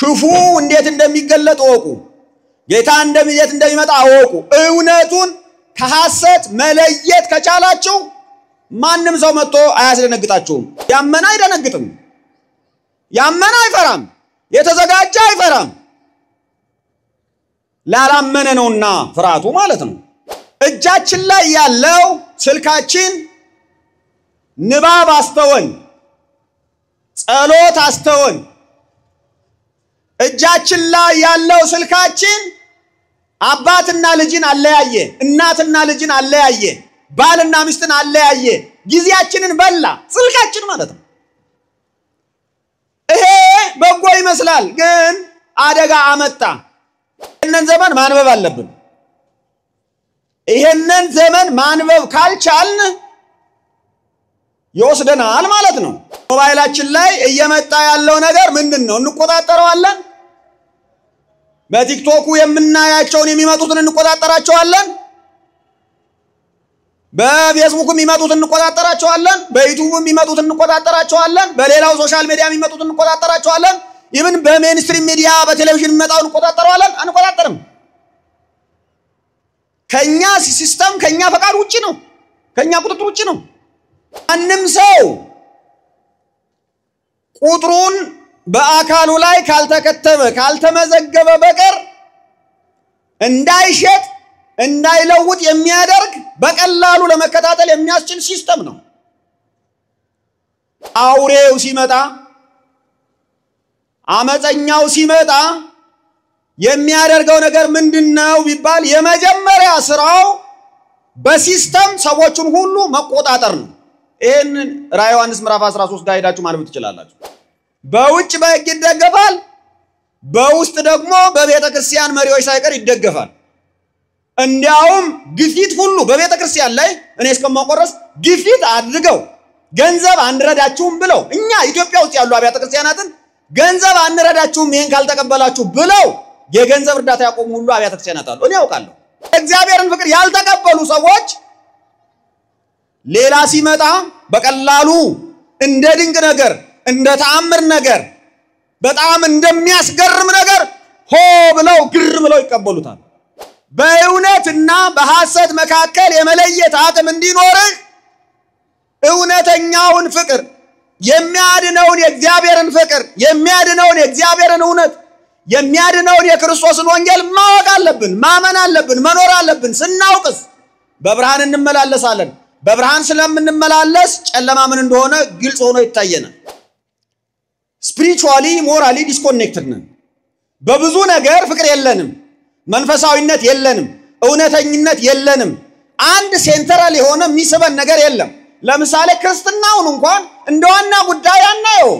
ክፉ እንዴት እንደሚገለጥ ወቁ ጌታ እንዴት እንደሚመጣ ወቁ እውነቱን ከሐሰት መለየት ከቻላችሁ ማንንም ሰው መጥቶ አያስደነግጣችሁም ያመነ አይደነግጥም ያመነ አይፈራም የተዘጋጀ አይፈራም ላላመነ ነውና ፍራቱ ማለት ነው እጃችን ላይ ያለው ስልካችን ንባብ አስተወን ጸሎት አስተወን እጃችን ላይ ያለው ስልካችን አባትና ልጅን አለያየ እናትና ልጅን አለያየ ባልና ሚስትን አለያየ ጊዜያችንን በላ ስልካችን ማለት ነው ይሄ በጎ ይመስላል ግን አደጋ አመጣ ይሄንን ዘመን ማንበብ አለብን ይሄንን ዘመን ማንበብ ካልቻልን ይወስደናል ማለት ነው ሞባይላችን ላይ እየመጣ ያለው ነገር ምንድነው እንቆጣጣራለን በቲክቶኩ የምናያቸውን የሚመጡትን እንቆጣጣራቸዋለን በፌስቡክ የሚመጡትን እንቆጣጣራቸዋለን በዩቲዩብ የሚመጡትን እንቆጣጣራቸዋለን በሌላው ሶሻል ሚዲያ የሚመጡትን እንቆጣጣራቸዋለን even በሜንስትሪም ሚዲያ በቴሌቪዥን የሚመጣውን እንቆጣጣራለን አንቆጣጣርም ከኛ ሲስተም ከኛ ፈቃድ ውጪ ነው ከኛ ቁጥጥር ውጪ ነው አንንም ሰው ቁጥሩን በአካሉ ላይ ካልተከተበ ካልተመዘገበ በቀር እንዳይሸጥ እንዳይለውጥ የሚያደርግ በቀላሉ ለመከታተል የሚያስችል ሲስተም ነው አውሬው ሲመጣ አመፀኛው ሲመጣ የሚያደርገው ነገር ምንድነው ቢባል የመጀመሪያ ስራው በሲስተም ሰዎችን ሁሉ መቆጣጠር ነው ይሄን ራዕይ ዮሐንስ ምዕራፍ 13 ጋር ሄዳችሁ ማንበብ ትችላላችሁ በውጭ በሕግ ይደገፋል በውስጥ ደግሞ በቤተ ክርስቲያን መሪዎች ሳይቀር ይደገፋል እንዲያውም ግፊት ሁሉ በቤተ ክርስቲያን ላይ እኔ እስከማቆረስ ግፊት አድርገው ገንዘብ አንረዳችሁም ብለው እኛ ኢትዮጵያ ውስጥ ያሉ አብያተ ክርስቲያናትን ገንዘብ አንረዳችሁም ይሄን ካልተቀበላችሁ ብለው የገንዘብ እርዳታ ያቆሙ ሁሉ አብያተ ክርስቲያናት አሉ እኔ ያውቃለሁ እግዚአብሔርን ፍቅር ያልተቀበሉ ሰዎች ሌላ ሲመጣ በቀላሉ እንደ ድንቅ ነገር እንደ ተአምር ነገር በጣም እንደሚያስገርም ነገር ሆ ብለው ግር ብለው ይቀበሉታል በእውነትና በሐሰት መካከል የመለየት አቅም እንዲኖርህ እውነተኛውን ፍቅር የሚያድነውን የእግዚአብሔርን ፍቅር የሚያድነውን የእግዚአብሔርን እውነት የሚያድነውን የክርስቶስን ወንጌል ማወቅ አለብን ማመን አለብን መኖር አለብን ስናውቅስ በብርሃን እንመላለሳለን በብርሃን ስለምንመላለስ ጨለማ ምን እንደሆነ ግልጽ ሆኖ ይታየናል spiritually morally disconnected ነን በብዙ ነገር ፍቅር የለንም መንፈሳዊነት የለንም እውነተኝነት የለንም አንድ ሴንትራል የሆነ የሚስበን ነገር የለም ለምሳሌ ክርስትናውን እንኳን እንደዋና ጉዳይ አናየው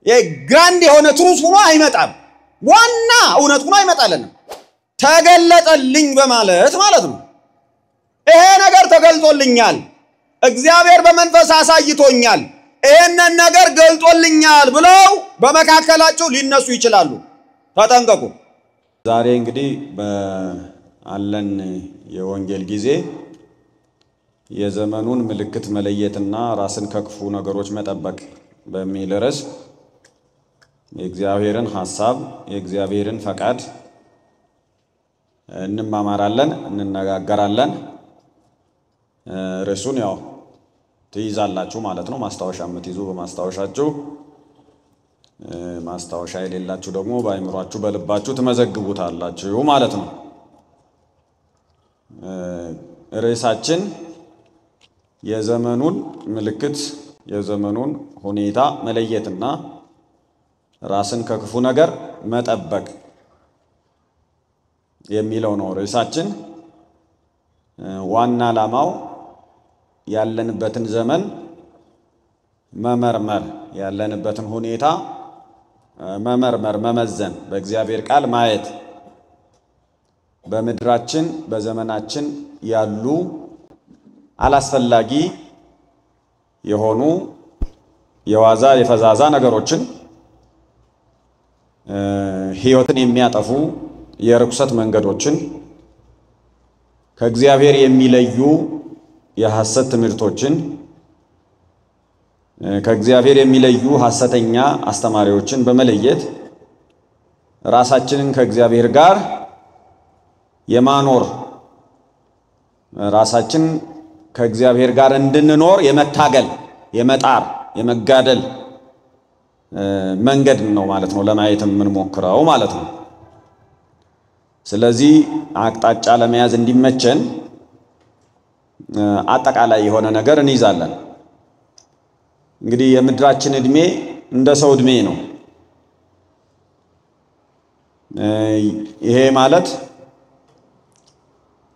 የግራንድ የሆነ ትሩስ ሆኖ አይመጣም ዋና እውነት ሆኖ አይመጣልንም ተገለጠልኝ በማለት ማለት ነው ይሄ ነገር ተገልጦልኛል እግዚአብሔር በመንፈስ አሳይቶኛል ይሄንን ነገር ገልጦልኛል ብለው በመካከላቸው ሊነሱ ይችላሉ ተጠንቀቁ ዛሬ እንግዲህ በአለን የወንጌል ጊዜ የዘመኑን ምልክት መለየትና ራስን ከክፉ ነገሮች መጠበቅ በሚል ርዕስ የእግዚአብሔርን ሐሳብ የእግዚአብሔርን ፈቃድ እንማማራለን እንነጋገራለን ርዕሱን ያው ትይዛላችሁ ማለት ነው ማስታወሻ የምትይዙ በማስታወሻችሁ ማስታወሻ የሌላችሁ ደግሞ በአይምሯችሁ በልባችሁ ትመዘግቡታላችሁ ማለት ነው ርዕሳችን የዘመኑን ምልክት የዘመኑን ሁኔታ መለየትና ራስን ከክፉ ነገር መጠበቅ የሚለው ነው ርዕሳችን ዋና ዓላማው ያለንበትን ዘመን መመርመር ያለንበትን ሁኔታ መመርመር መመዘን በእግዚአብሔር ቃል ማየት በመድራችን በዘመናችን ያሉ አላስፈላጊ የሆኑ የዋዛ የፈዛዛ ነገሮችን ህይወትን የሚያጠፉ የርኩሰት መንገዶችን ከእግዚአብሔር የሚለዩ የሐሰት ትምህርቶችን ከእግዚአብሔር የሚለዩ ሐሰተኛ አስተማሪዎችን በመለየት ራሳችንን ከእግዚአብሔር ጋር የማኖር ራሳችን ከእግዚአብሔር ጋር እንድንኖር የመታገል የመጣር የመጋደል መንገድ ነው ማለት ነው ለማየት የምንሞክረው ማለት ነው። ስለዚህ አቅጣጫ ለመያዝ እንዲመቸን አጠቃላይ የሆነ ነገር እንይዛለን። እንግዲህ የምድራችን እድሜ እንደ ሰው እድሜ ነው። ይሄ ማለት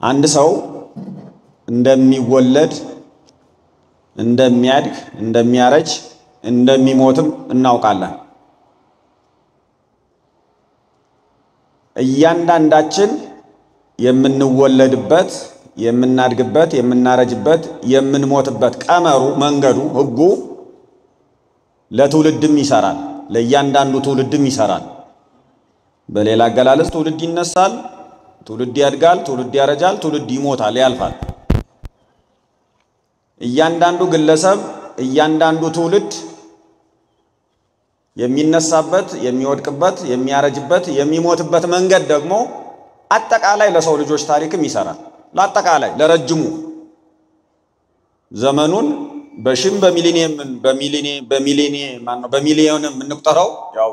አንድ ሰው እንደሚወለድ እንደሚያድግ እንደሚያረጅ እንደሚሞትም እናውቃለን። እያንዳንዳችን የምንወለድበት የምናድግበት የምናረጅበት የምንሞትበት ቀመሩ መንገዱ ህጉ ለትውልድም ይሰራል ለእያንዳንዱ ትውልድም ይሰራል። በሌላ አገላለጽ ትውልድ ይነሳል ትውልድ ያድጋል ትውልድ ያረጃል ትውልድ ይሞታል ያልፋል። እያንዳንዱ ግለሰብ እያንዳንዱ ትውልድ የሚነሳበት የሚወድቅበት የሚያረጅበት የሚሞትበት መንገድ ደግሞ አጠቃላይ ለሰው ልጆች ታሪክም ይሰራል። ለአጠቃላይ ለረጅሙ ዘመኑን በሺም በሚሊዮንም እንቁጠረው ያው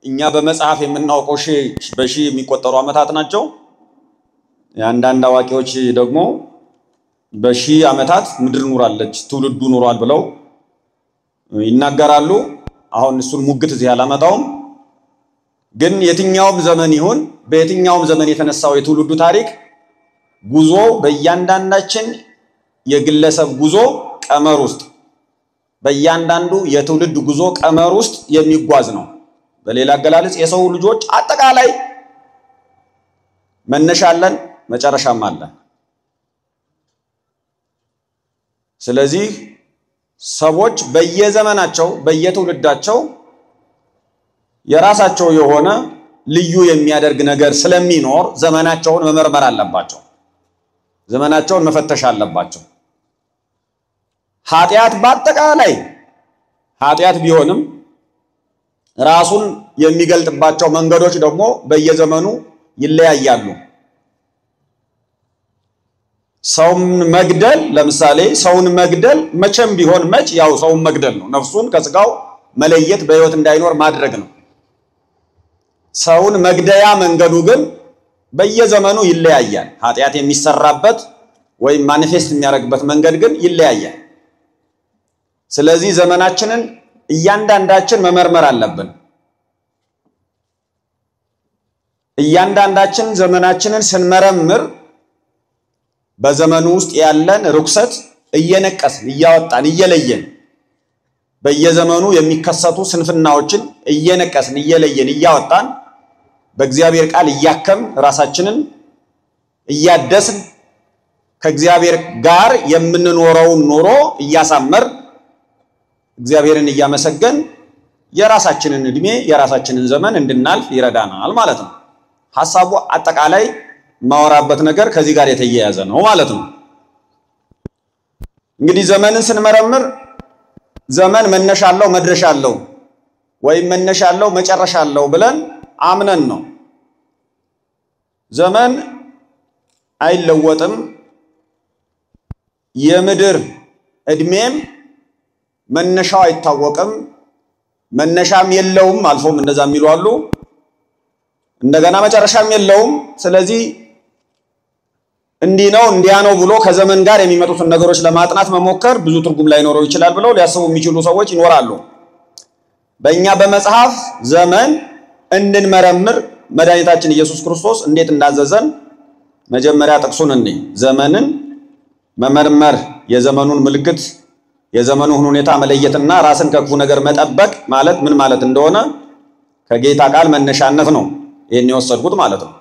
እኛ በመጽሐፍ የምናውቀው በሺ የሚቆጠሩ ዓመታት ናቸው። የአንዳንድ አዋቂዎች ደግሞ በሺ ዓመታት ምድር ኑራለች ትውልዱ ኑሯል ብለው ይናገራሉ። አሁን እሱን ሙግት እዚህ አላመጣውም። ግን የትኛውም ዘመን ይሁን በየትኛውም ዘመን የተነሳው የትውልዱ ታሪክ ጉዞ በእያንዳንዳችን የግለሰብ ጉዞ ቀመር ውስጥ በእያንዳንዱ የትውልድ ጉዞ ቀመር ውስጥ የሚጓዝ ነው። በሌላ አገላለጽ የሰው ልጆች አጠቃላይ መነሻ አለን መጨረሻም አለ። ስለዚህ ሰዎች በየዘመናቸው በየትውልዳቸው የራሳቸው የሆነ ልዩ የሚያደርግ ነገር ስለሚኖር ዘመናቸውን መመርመር አለባቸው። ዘመናቸውን መፈተሽ አለባቸው። ኃጢአት በአጠቃላይ ኃጢአት ቢሆንም ራሱን የሚገልጥባቸው መንገዶች ደግሞ በየዘመኑ ይለያያሉ። ሰውን መግደል ለምሳሌ ሰውን መግደል መቼም ቢሆን መች ያው ሰውን መግደል ነው። ነፍሱን ከስጋው መለየት በህይወት እንዳይኖር ማድረግ ነው። ሰውን መግደያ መንገዱ ግን በየዘመኑ ይለያያል። ኃጢአት የሚሰራበት ወይም ማኒፌስት የሚያደርግበት መንገድ ግን ይለያያል። ስለዚህ ዘመናችንን እያንዳንዳችን መመርመር አለብን። እያንዳንዳችን ዘመናችንን ስንመረምር በዘመኑ ውስጥ ያለን ርኩሰት እየነቀስን እያወጣን እየለየን በየዘመኑ የሚከሰቱ ስንፍናዎችን እየነቀስን እየለየን እያወጣን በእግዚአብሔር ቃል እያከም ራሳችንን እያደስን ከእግዚአብሔር ጋር የምንኖረውን ኑሮ እያሳመር እግዚአብሔርን እያመሰገን የራሳችንን እድሜ የራሳችንን ዘመን እንድናልፍ ይረዳናል ማለት ነው። ሐሳቡ አጠቃላይ ማወራበት ነገር ከዚህ ጋር የተያያዘ ነው ማለት ነው። እንግዲህ ዘመንን ስንመረምር ዘመን መነሻ አለው መድረሻ አለው ወይም መነሻ አለው መጨረሻ አለው ብለን አምነን ነው። ዘመን አይለወጥም። የምድር እድሜም መነሻው አይታወቅም መነሻም የለውም። አልፎም እንደዛ የሚሉ አሉ። እንደገና መጨረሻም የለውም። ስለዚህ እንዲህ ነው እንዲያ ነው ብሎ ከዘመን ጋር የሚመጡትን ነገሮች ለማጥናት መሞከር ብዙ ትርጉም ላይኖረው ይችላል ብለው ሊያስቡ የሚችሉ ሰዎች ይኖራሉ። በእኛ በመጽሐፍ ዘመን እንድንመረምር መድኃኒታችን ኢየሱስ ክርስቶስ እንዴት እንዳዘዘን መጀመሪያ ጥቅሱን እንይ። ዘመንን መመርመር የዘመኑን ምልክት የዘመኑን ሁኔታ መለየትና ራስን ከክፉ ነገር መጠበቅ ማለት ምን ማለት እንደሆነ ከጌታ ቃል መነሻነት ነው ይሄን የወሰድኩት ማለት ነው።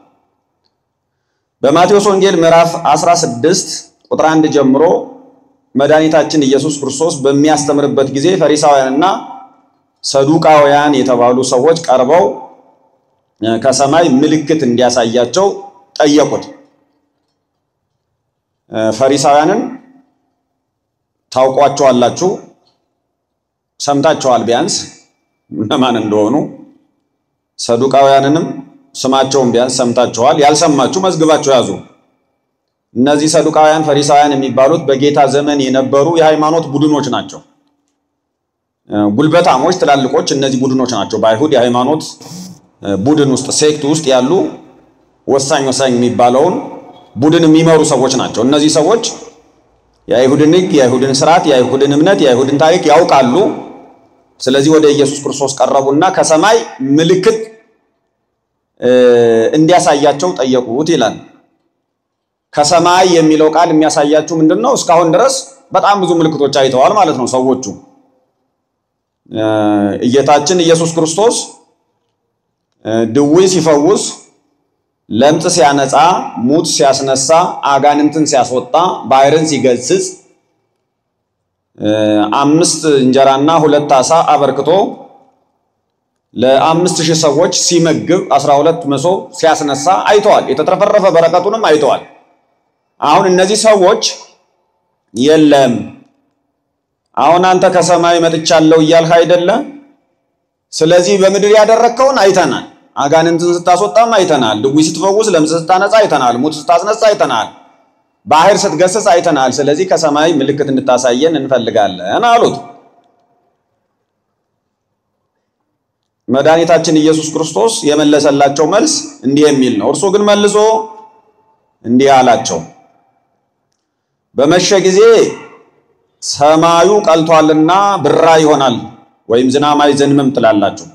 በማቴዎስ ወንጌል ምዕራፍ 16 ቁጥር 1 ጀምሮ መድኃኒታችን ኢየሱስ ክርስቶስ በሚያስተምርበት ጊዜ ፈሪሳውያንና ሰዱቃውያን የተባሉ ሰዎች ቀርበው ከሰማይ ምልክት እንዲያሳያቸው ጠየቁት። ፈሪሳውያንን ታውቋቸዋላችሁ። ሰምታችኋል ቢያንስ እነማን እንደሆኑ ሰዱቃውያንንም ስማቸውን ቢያንስ ሰምታችኋል ያልሰማችሁ መዝግባችሁ ያዙ እነዚህ ሰዱቃውያን ፈሪሳውያን የሚባሉት በጌታ ዘመን የነበሩ የሃይማኖት ቡድኖች ናቸው ጉልበታሞች ትላልቆች እነዚህ ቡድኖች ናቸው በአይሁድ የሃይማኖት ቡድን ውስጥ ሴክት ውስጥ ያሉ ወሳኝ የሚባለውን ቡድን የሚመሩ ሰዎች ናቸው እነዚህ ሰዎች የአይሁድን ሕግ የአይሁድን ሥርዓት የአይሁድን እምነት የአይሁድን ታሪክ ያውቃሉ ስለዚህ ወደ ኢየሱስ ክርስቶስ ቀረቡና ከሰማይ ምልክት እንዲያሳያቸው ጠየቁት ይላል ከሰማይ የሚለው ቃል የሚያሳያችሁ ምንድነው እስካሁን ድረስ በጣም ብዙ ምልክቶች አይተዋል ማለት ነው ሰዎቹ ጌታችን ኢየሱስ ክርስቶስ ድውይ ሲፈውስ ለምጽ ሲያነጻ ሙት ሲያስነሳ አጋንንትን ሲያስወጣ ባሕርን ሲገስጽ 5 እንጀራና 2 ዓሣ አበርክቶ ለ5000 ሰዎች ሲመግብ 12 መሶብ ሲያስነሳ አይተዋል የተተረፈረፈ በረከቱንም አይተዋል አሁን እነዚህ ሰዎች የለም አሁን አንተ ከሰማይ መጥቻለሁ ይያልህ አይደለ ስለዚህ በመድር ያደረከውን አይተናል አጋንንትን ስታስወጣም አይተናል ድውይ ስትፈውስ ለምጽ ስታነጻ አይተናል ሙት ስታስነሳ አይተናል ባሕር ስትገስጽ አይተናል ስለዚህ ከሰማይ ምልክት እንድታሳየን እንፈልጋለን አሉት መድኃኒታችን ኢየሱስ ክርስቶስ የመለሰላቸው መልስ እንዲህ የሚል ነው እርሱ ግን መልሶ እንዲህ አላቸው በመሸ ጊዜ ሰማዩ ቀልቷልና ብራ ይሆናል ወይም ዝናብ አይዘንምም ትላላችሁ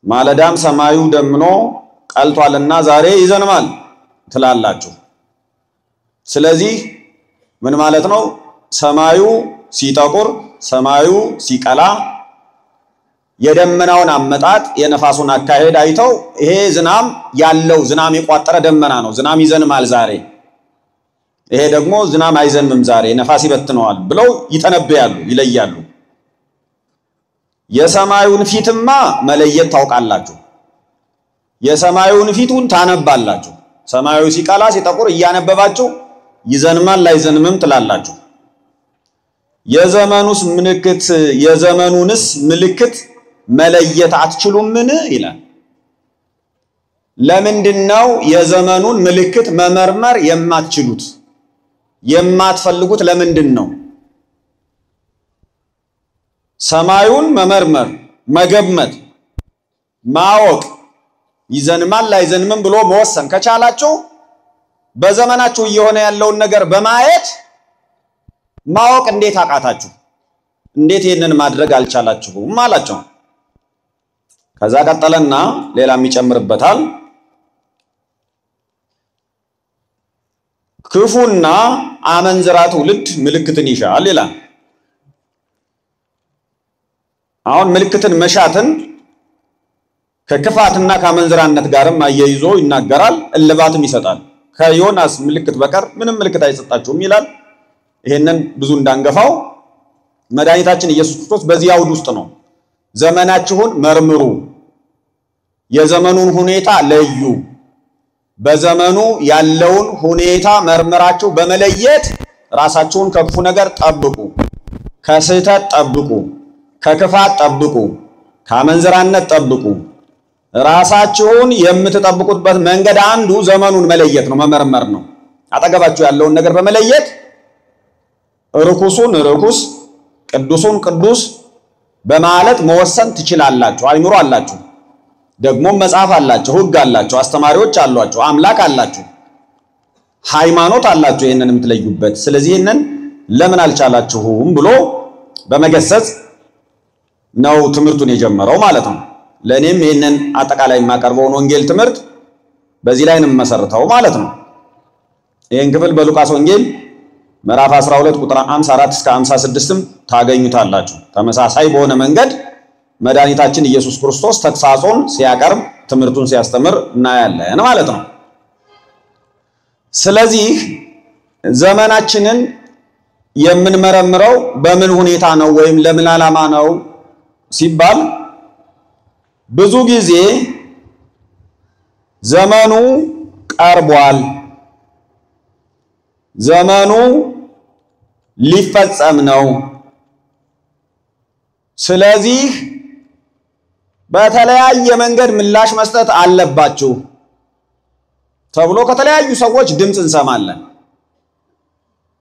ማለዳም ሰማዩ ደምኖ ቀልቷልና ዛሬ ይዘንማል ትላላችሁ ስለዚህ ምን ማለት ነው ሰማዩ ሲጠቁር ሰማዩ ሲቀላ የደመናውን አመጣጥ የነፋሱን አካሄድ አይተው ይሄ ዝናም ያለው ዝናም የቋጠረ ደመና ነው ዝናም ይዘንማል ዛሬ ይሄ ደግሞ ዝናም አይዘንምም ዛሬ ነፋስ ይበትነዋል ብለው ይተነበያሉ ይለያሉ የሰማዩን ፊትማ መለየት ታውቃላችሁ የሰማዩን ፊቱን ታነባላችሁ ሰማዩ ሲቀላ ሲጠቁር እያነበባችሁ ይዘንማል አይዘንምም ትላላችሁ የዘመኑንስ ምልክት መለየት አትችሉምን ይላል ለምንድነው የዘመኑን ምልክት መመርመር የማትችሉት የማትፈልጉት ለምንድነው ሰማዩን መመርመር መገመት ማወቅ ይዘንማል አይዘንምም ብሎ መወሰን ከቻላችሁ በዘመናችሁ እየሆነ ያለውን ነገር በማየት ማወቅ እንዴት አቃታችሁ እንዴት ይሄንን ማድረግ አልቻላችሁም አላቸው ከዛ ቀጠለና ሌላም ይጨምርበታል ክፉና አመንዝራ ትውልድ ምልክትን ይሻል ይላል አሁን ምልክትን መሻትን ከክፋትና ከአመንዝራነት ጋርም አያይዞ ይናገራል እልባትም ይሰጣል ከዮናስ ምልክት በቀር ምንም ምልክት አይሰጣችሁም ይላል ይሄንን ብዙ እንዳንገፋው መድኃኒታችን ኢየሱስ ክርስቶስ በዚህ አውድ ውስጥ ነው ዘመናችሁን መርምሩ የዘመኑን ሁኔታ ለዩ በዘመኑ ያለውን ሁኔታ መርምራችሁ በመለየት ራሳችሁን ከክፉ ነገር ጠብቁ ከስህተት ጠብቁ ከክፋት ጠብቁ ከአመንዝራነት ጠብቁ ራሳችሁን የምትጠብቁበት መንገድ አንዱ ዘመኑን መለየት ነው መመርመር ነው አጠገባችሁ ያለውን ነገር በመለየት ርኩሱን ርኩስ ቅዱሱን ቅዱስ በማለት መወሰን ትችላላችሁ አይምሮ አላችሁ ደግሞ መጽሐፍ አላችሁ ሕግ አላችሁ አስተማሪዎች አሏችሁ አምላክ አላችሁ ሃይማኖት አላችሁ ይሄንን የምትለዩበት ስለዚህ ይሄንን ለምን አልቻላችሁም ብሎ በመገሰጽ ነው ትምህርቱን የጀመረው ማለት ነው ለኔም ይሄንን አጠቃላይ ማቀርበውን ወንጌል ትምህርት በዚህ ላይ ነው መሰረታው ማለት ነው ይሄን ክፍል በሉቃስ ወንጌል ምዕራፍ 12 ቁጥር 54 እስከ 56 ታገኙታላችሁ ተመሳሳይ በሆነ መንገድ መድኃኒታችን ኢየሱስ ክርስቶስ ተግሳጾን ሲያቀርብ ትምህርቱን ሲያስተምር እናያለን ማለት ነው ስለዚህ ዘመናችንን የምንመረምረው በምን ሁኔታ ነው ወይም ለምን ዓላማ ነው ሲባል ብዙ ጊዜ ዘመኑ ቀርቧል ዘመኑ ሊፈጸም ነው ስለዚህ በተለያየ መንገድ ምላሽ መስጠት አለባችሁ ተብሎ ከተለያዩ ሰዎች ድምጽ እንሰማለን።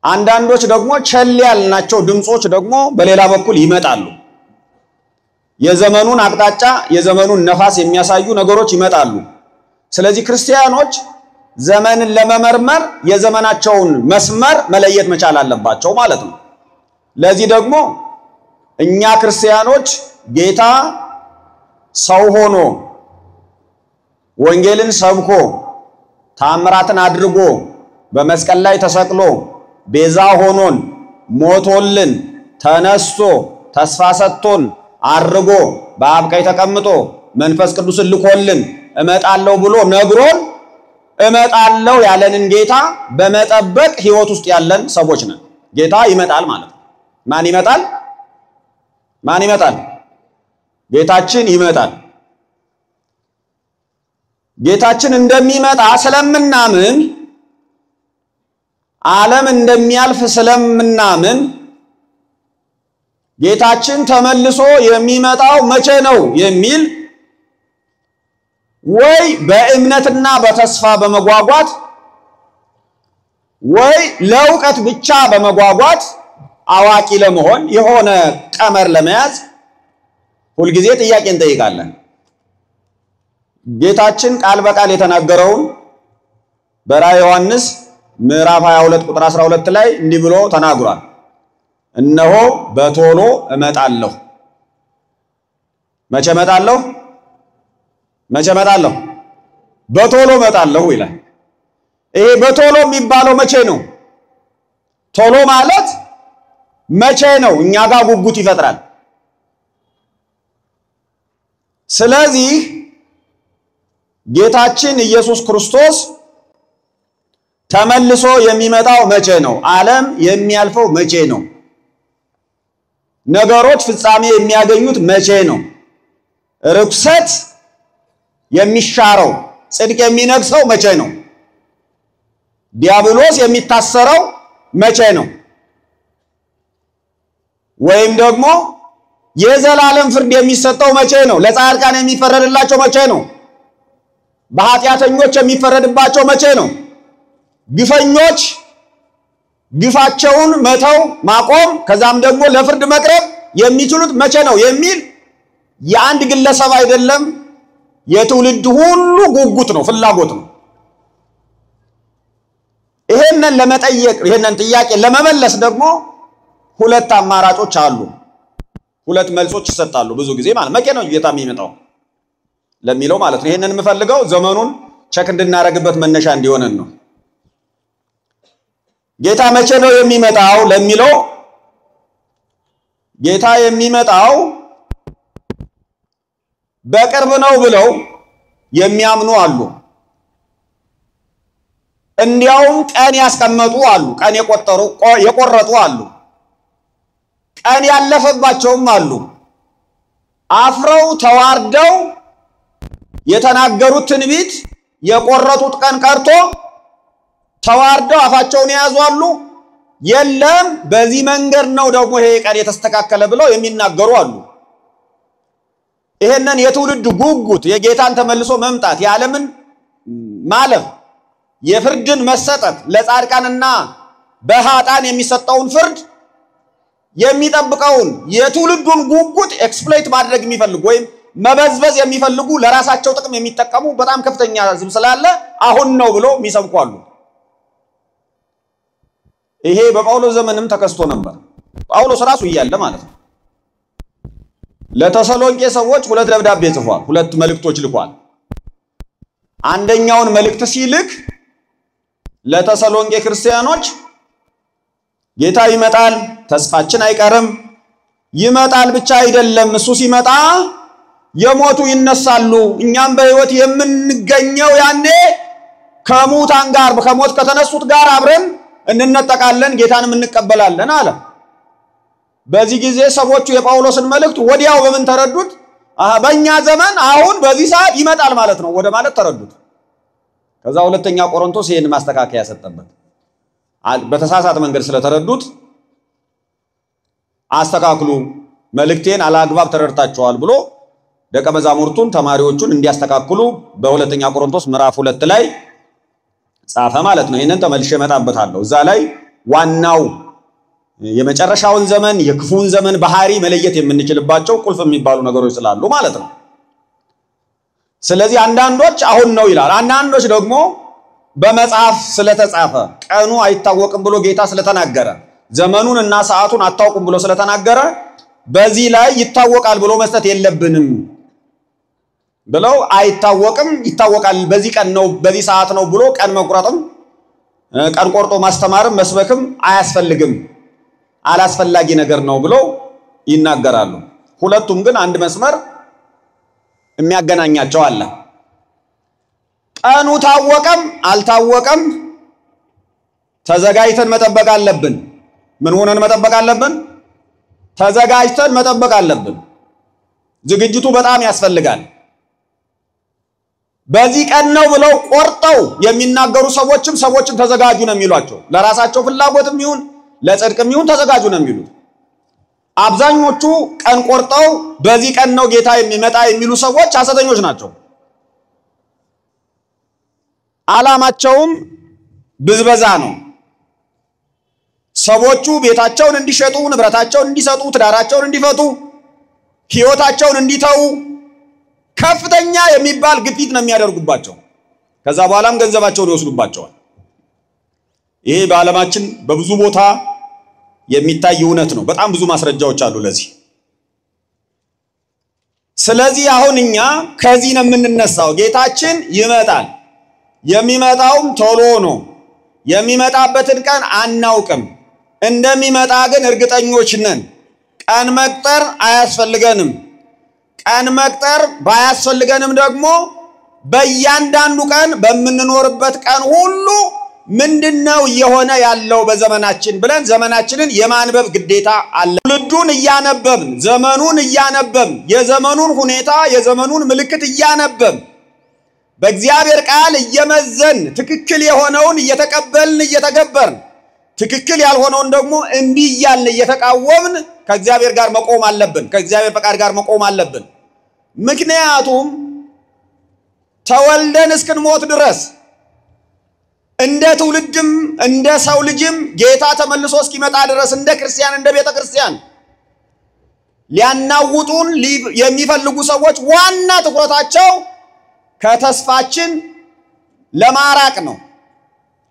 አንዳንዶች ደግሞ ቸል ያልናቸው ድምጾች ደግሞ በሌላ በኩል ይመጣሉ። የዘመኑን አቅጣጫ የዘመኑን ነፋስ የሚያሳዩ ነገሮች ይመጣሉ። ስለዚህ ክርስቲያኖች ዘመንን ለመመርመር የዘመናቸውን መስመር መለየት መቻል አለባቸው ማለት ነው። ለዚህ ደግሞ እኛ ክርስቲያኖች ጌታ ሰው ሆኖ ወንጌልን ሰብኮ ታምራትን አድርጎ በመስቀል ላይ ተሰቅሎ ቤዛ ሆኖን ሞቶልን ተነስቶ ተስፋ ሰጥቶን አርጎ በአብ ቀኝ ተቀምጦ መንፈስ ቅዱስን ልኮልን እመጣለሁ ብሎ ነግሮን እመጣለሁ ያለንን ጌታ በመጠበቅ ሕይወት ውስጥ ያለን ሰዎች ነን። ጌታ ይመጣል ማለት ነው። ማን ይመጣል? ማን ይመጣል? ጌታችን ይመጣል። ጌታችን እንደሚመጣ ስለምናምን ዓለም እንደሚያልፍ ስለምናምን ጌታችን ተመልሶ የሚመጣው መቼ ነው የሚል ወይ በእምነትና በተስፋ በመጓጓት ወይ ለውቀት ብቻ በመጓጓት አዋቂ ለመሆን የሆነ ቀመር ለመያዝ ሁልጊዜ ጥያቄ እንጠይቃለን። ጌታችን ቃል በቃል የተናገረውን በራዕየ ዮሐንስ ምዕራፍ 22 ቁጥር 12 ላይ እንዲህ ብሎ ተናግሯል። እነሆ በቶሎ እመጣለሁ። መቼ እመጣለሁ? መቼ እመጣለሁ? በቶሎ እመጣለሁ ይላል። ይሄ በቶሎ የሚባለው መቼ ነው? ቶሎ ማለት መቼ ነው? እኛ ጋር ጉጉት ይፈጥራል። ስለዚህ ጌታችን ኢየሱስ ክርስቶስ ተመልሶ የሚመጣው መቼ ነው? ዓለም የሚያልፈው መቼ ነው? ነገሮች ፍጻሜ የሚያገኙት መቼ ነው? ርኩሰት የሚሻረው ጽድቅ የሚነግሰው መቼ ነው? ዲያብሎስ የሚታሰረው መቼ ነው? ወይም ደግሞ የዘላለም ፍርድ የሚሰጠው መቼ ነው? ለጻድቃን የሚፈረድላቸው መቼ ነው? በኃጢአተኞች የሚፈረድባቸው መቼ ነው? ግፈኞች ግፋቸውን መተው ማቆም ከዛም ደግሞ ለፍርድ መቅረብ የሚችሉት መቼ ነው የሚል የአንድ ግለሰብ አይደለም የትውልድ ሁሉ ጉጉት ነው፣ ፍላጎት ነው። ይሄንን ለመጠየቅ ይሄንን ጥያቄ ለመመለስ ደግሞ ሁለት አማራጮች አሉ። ሁለት መልሶች ይሰጣሉ ብዙ ጊዜ ማለት መቼ ነው ጌታ የሚመጣው ለሚለው ማለት ነው። ይሄንን የምፈልገው ዘመኑን ቸክ እንድናረግበት መነሻ እንዲሆነን ነው። ጌታ መቼ ነው የሚመጣው ለሚለው ጌታ የሚመጣው በቅርብ ነው ብለው የሚያምኑ አሉ። እንዲያውም ቀን ያስቀመጡ አሉ፣ ቀን የቆረጡ አሉ፣ ቀን ያለፈባቸውም አሉ። አፍረው ተዋርደው የተናገሩት ትንቢት የቆረጡት ቀን ቀርቶ ተዋርደው አፋቸውን የያዙ አሉ። የለም በዚህ መንገድ ነው ደግሞ ይሄ ቀን የተስተካከለ ብለው የሚናገሩ አሉ። ይሄንን የትውልድ ጉጉት የጌታን ተመልሶ መምጣት የዓለምን ማለፍ የፍርድን መሰጠት ለጻድቃንና በኃጥአን የሚሰጠውን ፍርድ የሚጠብቀውን የትውልዱን ጉጉት ኤክስፕሎይት ማድረግ የሚፈልጉ ወይም መበዝበዝ የሚፈልጉ ለራሳቸው ጥቅም የሚጠቀሙ በጣም ከፍተኛ ሕዝብ ስላለ አሁን ነው ብሎ የሚሰብኩ አሉ። ይሄ በጳውሎስ ዘመንም ተከስቶ ነበር። ጳውሎስ ራሱ እያለ ማለት ነው። ለተሰሎንቄ ሰዎች ሁለት ደብዳቤ ጽፏል፣ ሁለት መልእክቶች ልኳል። አንደኛውን መልእክት ሲልክ ለተሰሎንቄ ክርስቲያኖች ጌታ ይመጣል፣ ተስፋችን አይቀርም፣ ይመጣል ብቻ አይደለም እሱ ሲመጣ የሞቱ ይነሳሉ፣ እኛም በሕይወት የምንገኘው ያኔ ከሙታን ጋር ከሞት ከተነሱት ጋር አብረን እንነጠቃለን፣ ጌታንም እንቀበላለን አለ። በዚህ ጊዜ ሰዎቹ የጳውሎስን መልእክት ወዲያው በምን ተረዱት? በእኛ ዘመን አሁን በዚህ ሰዓት ይመጣል ማለት ነው ወደ ማለት ተረዱት። ከዛ ሁለተኛ ቆሮንቶስ ይሄን ማስተካከያ ሰጠበት። በተሳሳተ መንገድ ስለተረዱት አስተካክሉ፣ መልእክቴን አላግባብ ተረድታችኋል ብሎ ደቀ መዛሙርቱን ተማሪዎቹን እንዲያስተካክሉ በሁለተኛ ቆሮንቶስ ምዕራፍ 2 ላይ ጻፈ ማለት ነው። ይሄንን ተመልሼ መጣበታለሁ። እዛ ላይ ዋናው የመጨረሻውን ዘመን የክፉን ዘመን ባህሪ መለየት የምንችልባቸው ቁልፍ የሚባሉ ነገሮች ስላሉ ማለት ነው። ስለዚህ አንዳንዶች አሁን ነው ይላል፣ አንዳንዶች ደግሞ በመጽሐፍ ስለተጻፈ ቀኑ አይታወቅም ብሎ ጌታ ስለተናገረ ዘመኑን እና ሰዓቱን አታውቁም ብሎ ስለተናገረ በዚህ ላይ ይታወቃል ብሎ መስጠት የለብንም ብለው አይታወቅም ይታወቃል በዚህ ቀን ነው በዚህ ሰዓት ነው ብሎ ቀን መቁረጥም ቀን ቆርጦ ማስተማርም መስበክም አያስፈልግም አላስፈላጊ ነገር ነው ብለው ይናገራሉ። ሁለቱም ግን አንድ መስመር የሚያገናኛቸው አለ። ቀኑ ታወቀም አልታወቀም ተዘጋጅተን መጠበቅ አለብን። ምን ሆነን መጠበቅ አለብን? ተዘጋጅተን መጠበቅ አለብን። ዝግጅቱ በጣም ያስፈልጋል። በዚህ ቀን ነው ብለው ቆርጠው የሚናገሩ ሰዎችን ተዘጋጁ ነው የሚሏቸው። ለራሳቸው ፍላጎትም ይሁን ለጽድቅም ይሁን ተዘጋጁ ነው የሚሉት። አብዛኞቹ ቀን ቆርጠው በዚህ ቀን ነው ጌታ የሚመጣ የሚሉ ሰዎች ሐሰተኞች ናቸው። ዓላማቸውም ብዝበዛ ነው። ሰዎቹ ቤታቸውን እንዲሸጡ፣ ንብረታቸውን እንዲሰጡ፣ ትዳራቸውን እንዲፈቱ፣ ሕይወታቸውን እንዲተው ከፍተኛ የሚባል ግፊት ነው የሚያደርጉባቸው። ከዛ በኋላም ገንዘባቸውን ይወስዱባቸዋል። ይሄ በዓለማችን በብዙ ቦታ የሚታይ እውነት ነው። በጣም ብዙ ማስረጃዎች አሉ ለዚህ። ስለዚህ አሁን እኛ ከዚህ ነው የምንነሳው። ጌታችን ይመጣል። የሚመጣውም ቶሎ ነው። የሚመጣበትን ቀን አናውቅም። እንደሚመጣ ግን እርግጠኞች ነን። ቀን መቅጠር አያስፈልገንም። ቀን መቅጠር ባያስፈልገንም ደግሞ በእያንዳንዱ ቀን በምንኖርበት ቀን ሁሉ ምንድነው የሆነ ያለው በዘመናችን ብለን ዘመናችንን የማንበብ ግዴታ አለ። ትውልዱን እያነበብን ዘመኑን እያነበብን የዘመኑን ሁኔታ የዘመኑን ምልክት እያነበብን በእግዚአብሔር ቃል እየመዘን ትክክል የሆነውን እየተቀበልን እየተገበርን ትክክል ያልሆነውን ደግሞ እንቢ እያልን እየተቃወምን ከእግዚአብሔር ጋር መቆም አለብን። ከእግዚአብሔር ፈቃድ ጋር መቆም አለብን። ምክንያቱም ተወልደን እስክንሞት ድረስ እንደ ትውልድም እንደ ሰው ልጅም ጌታ ተመልሶ እስኪመጣ ድረስ እንደ ክርስቲያን እንደ ቤተ ክርስቲያን ሊያናውጡን የሚፈልጉ ሰዎች ዋና ትኩረታቸው ከተስፋችን ለማራቅ ነው።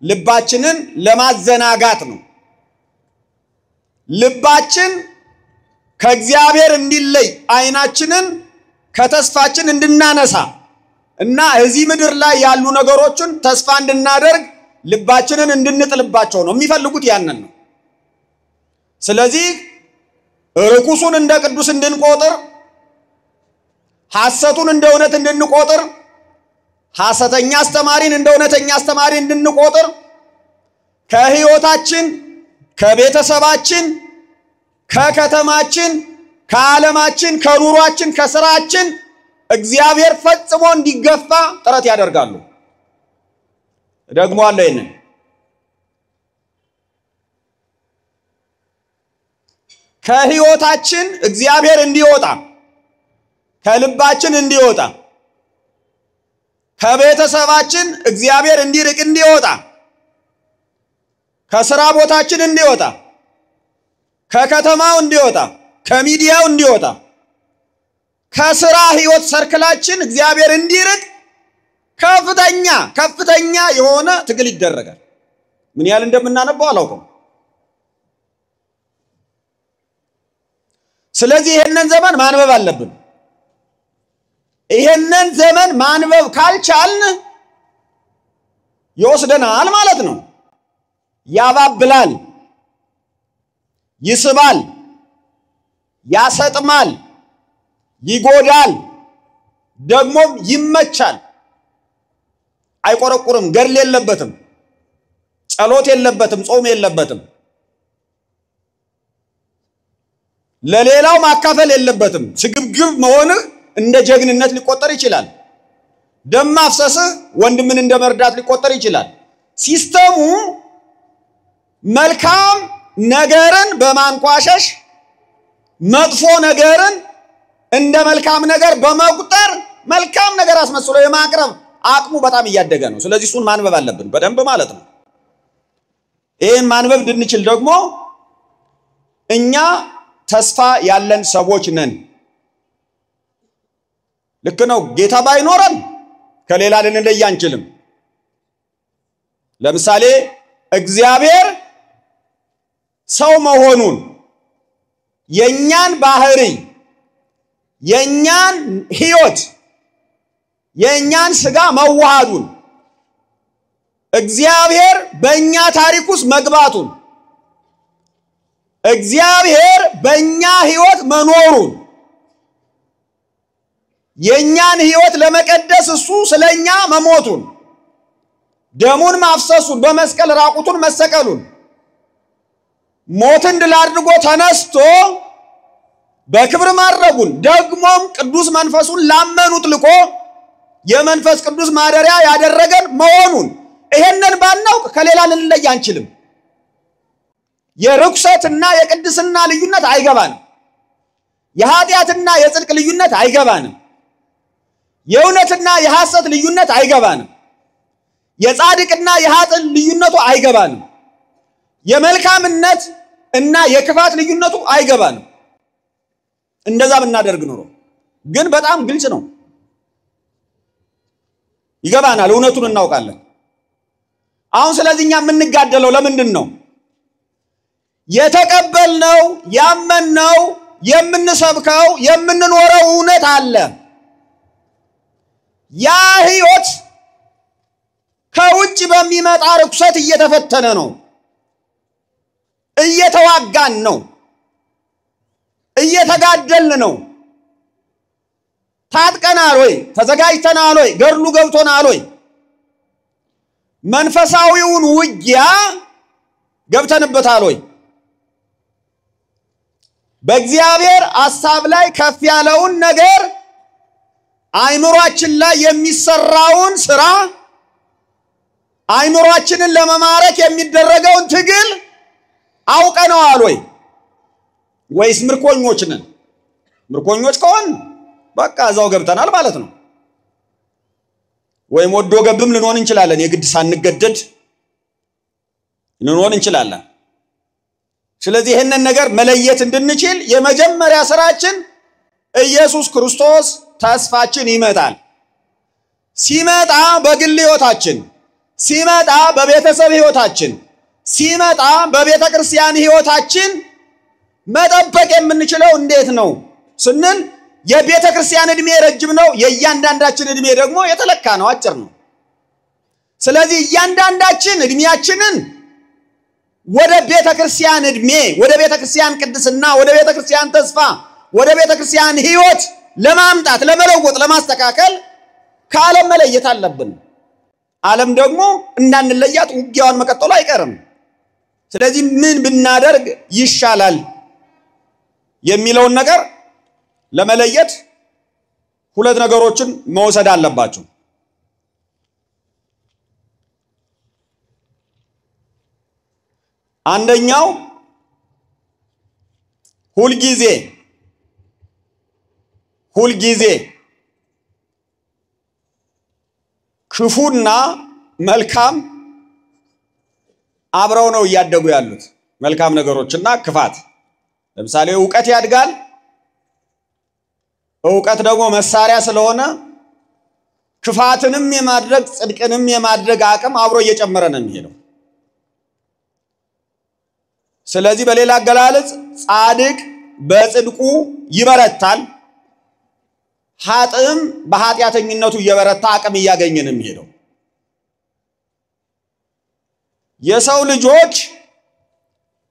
ልባችንን ለማዘናጋት ነው። ልባችን ከእግዚአብሔር እንዲለይ አይናችንን ከተስፋችን እንድናነሳ እና እዚህ ምድር ላይ ያሉ ነገሮችን ተስፋ እንድናደርግ ልባችንን እንድንጥልባቸው ነው የሚፈልጉት። ያንን ነው። ስለዚህ ርኩሱን እንደ ቅዱስ እንድንቆጥር፣ ሐሰቱን እንደ እውነት እንድንቆጥር፣ ሐሰተኛ አስተማሪን እንደ እውነተኛ አስተማሪ እንድንቆጥር ከህይወታችን ከቤተሰባችን ከከተማችን ከዓለማችን ከኑሯችን ከስራችን እግዚአብሔር ፈጽሞ እንዲገፋ ጥረት ያደርጋሉ። ደግሞ አለ ይሄን ከህይወታችን እግዚአብሔር እንዲወጣ ከልባችን እንዲወጣ ከቤተሰባችን እግዚአብሔር እንዲርቅ እንዲወጣ ከሥራ ቦታችን እንዲወጣ ከከተማው እንዲወጣ ከሚዲያው እንዲወጣ ከሥራ ህይወት ሰርክላችን እግዚአብሔር እንዲርቅ ከፍተኛ የሆነ ትግል ይደረጋል። ምን ያህል እንደምናነበው አላውቅም። ስለዚህ ይሄንን ዘመን ማንበብ አለብን። ይሄንን ዘመን ማንበብ ካልቻልን ይወስደናል ማለት ነው። ያባብላል፣ ይስባል፣ ያሰጥማል፣ ይጎዳል፣ ደግሞም ይመቻል። አይቆረቁርም፣ ገድል የለበትም፣ ጸሎት የለበትም፣ ጾም የለበትም፣ ለሌላው ማካፈል የለበትም። ስግብግብ መሆንህ እንደ ጀግንነት ሊቆጠር ይችላል። ደም ማፍሰስህ ወንድምን እንደ መርዳት ሊቆጠር ይችላል። ሲስተሙ መልካም ነገርን በማንቋሸሽ መጥፎ ነገርን እንደ መልካም ነገር በመቁጠር መልካም ነገር አስመስሎ የማቅረብ አቅሙ በጣም እያደገ ነው። ስለዚህ እሱን ማንበብ አለብን በደንብ ማለት ነው። ይሄን ማንበብ እንድንችል ደግሞ እኛ ተስፋ ያለን ሰዎች ነን። ልክ ነው። ጌታ ባይኖረን ከሌላ ልንለይ አንችልም። ለምሳሌ እግዚአብሔር ሰው መሆኑን የኛን ባህሪ የኛን ሕይወት የኛን ሥጋ መዋሃዱን እግዚአብሔር በእኛ ታሪክ ውስጥ መግባቱን እግዚአብሔር በእኛ ሕይወት መኖሩን የኛን ሕይወት ለመቀደስ እሱ ስለኛ መሞቱን ደሙን ማፍሰሱን በመስቀል ራቁቱን መሰቀሉን ሞትን ድል አድርጎ ተነስቶ በክብር ማረጉን ደግሞም ቅዱስ መንፈሱን ላመኑት ልኮ የመንፈስ ቅዱስ ማደሪያ ያደረገን መሆኑን ይሄንን ባናውቅ ከሌላ ልንለይ አንችልም። የርኩሰትና የቅድስና ልዩነት አይገባንም። የኃጢአትና የጽድቅ ልዩነት አይገባንም። የእውነትና የሐሰት ልዩነት አይገባንም። የጻድቅና የኃጥእ ልዩነቱ አይገባንም። የመልካምነት እና የክፋት ልዩነቱ አይገባንም። እንደዛ ብናደርግ ኖሮ ግን በጣም ግልጽ ነው። ይገባናል። እውነቱን እናውቃለን። አሁን ስለዚህኛ የምንጋደለው ለምንድን ነው? የተቀበልነው ያመንነው የምንሰብከው የምንኖረው እውነት አለ። ያ ሕይወት ከውጭ በሚመጣ ርኩሰት እየተፈተነ ነው። እየተዋጋን ነው። እየተጋደልን ነው። ታጥቀናል ወይ? ተዘጋጅተናል ወይ? ገድሉ ገብቶናል ወይ? መንፈሳዊውን ውጊያ ገብተንበታል ወይ? በእግዚአብሔር ሐሳብ ላይ ከፍ ያለውን ነገር አይምሮአችን ላይ የሚሰራውን ሥራ አይምሮአችንን ለመማረክ የሚደረገውን ትግል አውቀነዋል ወይ? ወይስ ምርኮኞች ነን? ምርኮኞች ከሆን በቃ እዛው ገብተናል ማለት ነው። ወይም ወዶ ገብም ልንሆን እንችላለን። የግድ ሳንገደድ ልንሆን እንችላለን። ስለዚህ ይሄንን ነገር መለየት እንድንችል የመጀመሪያ ስራችን ኢየሱስ ክርስቶስ ተስፋችን ይመጣል። ሲመጣ በግል ሕይወታችን፣ ሲመጣ በቤተሰብ ሕይወታችን፣ ሲመጣ በቤተ ክርስቲያን ሕይወታችን መጠበቅ የምንችለው እንዴት ነው ስንል የቤተ ክርስቲያን እድሜ ረጅም ነው። የእያንዳንዳችን እድሜ ደግሞ የተለካ ነው፣ አጭር ነው። ስለዚህ እያንዳንዳችን እድሜያችንን ወደ ቤተ ክርስቲያን እድሜ፣ ወደ ቤተ ክርስቲያን ቅድስና፣ ወደ ቤተ ክርስቲያን ተስፋ፣ ወደ ቤተ ክርስቲያን ሕይወት ለማምጣት ለመለወጥ ለማስተካከል ከዓለም መለየት አለብን። ዓለም ደግሞ እንዳንለያት ውጊያዋን መቀጠሉ አይቀርም። ስለዚህ ምን ብናደርግ ይሻላል የሚለውን ነገር ለመለየት ሁለት ነገሮችን መውሰድ አለባችሁ። አንደኛው ሁልጊዜ ክፉና መልካም አብረው ነው እያደጉ ያሉት። መልካም ነገሮችና ክፋት። ለምሳሌ ዕውቀት ያድጋል። ዕውቀት ደግሞ መሳሪያ ስለሆነ ክፋትንም የማድረግ ጽድቅንም የማድረግ አቅም አብሮ እየጨመረ ነው የሚሄደው። ስለዚህ በሌላ አገላለጽ ጻድቅ በጽድቁ ይበረታል፣ ኃጥእም በኃጢአተኝነቱ እየበረታ አቅም እያገኘ ነው የሚሄደው። የሰው ልጆች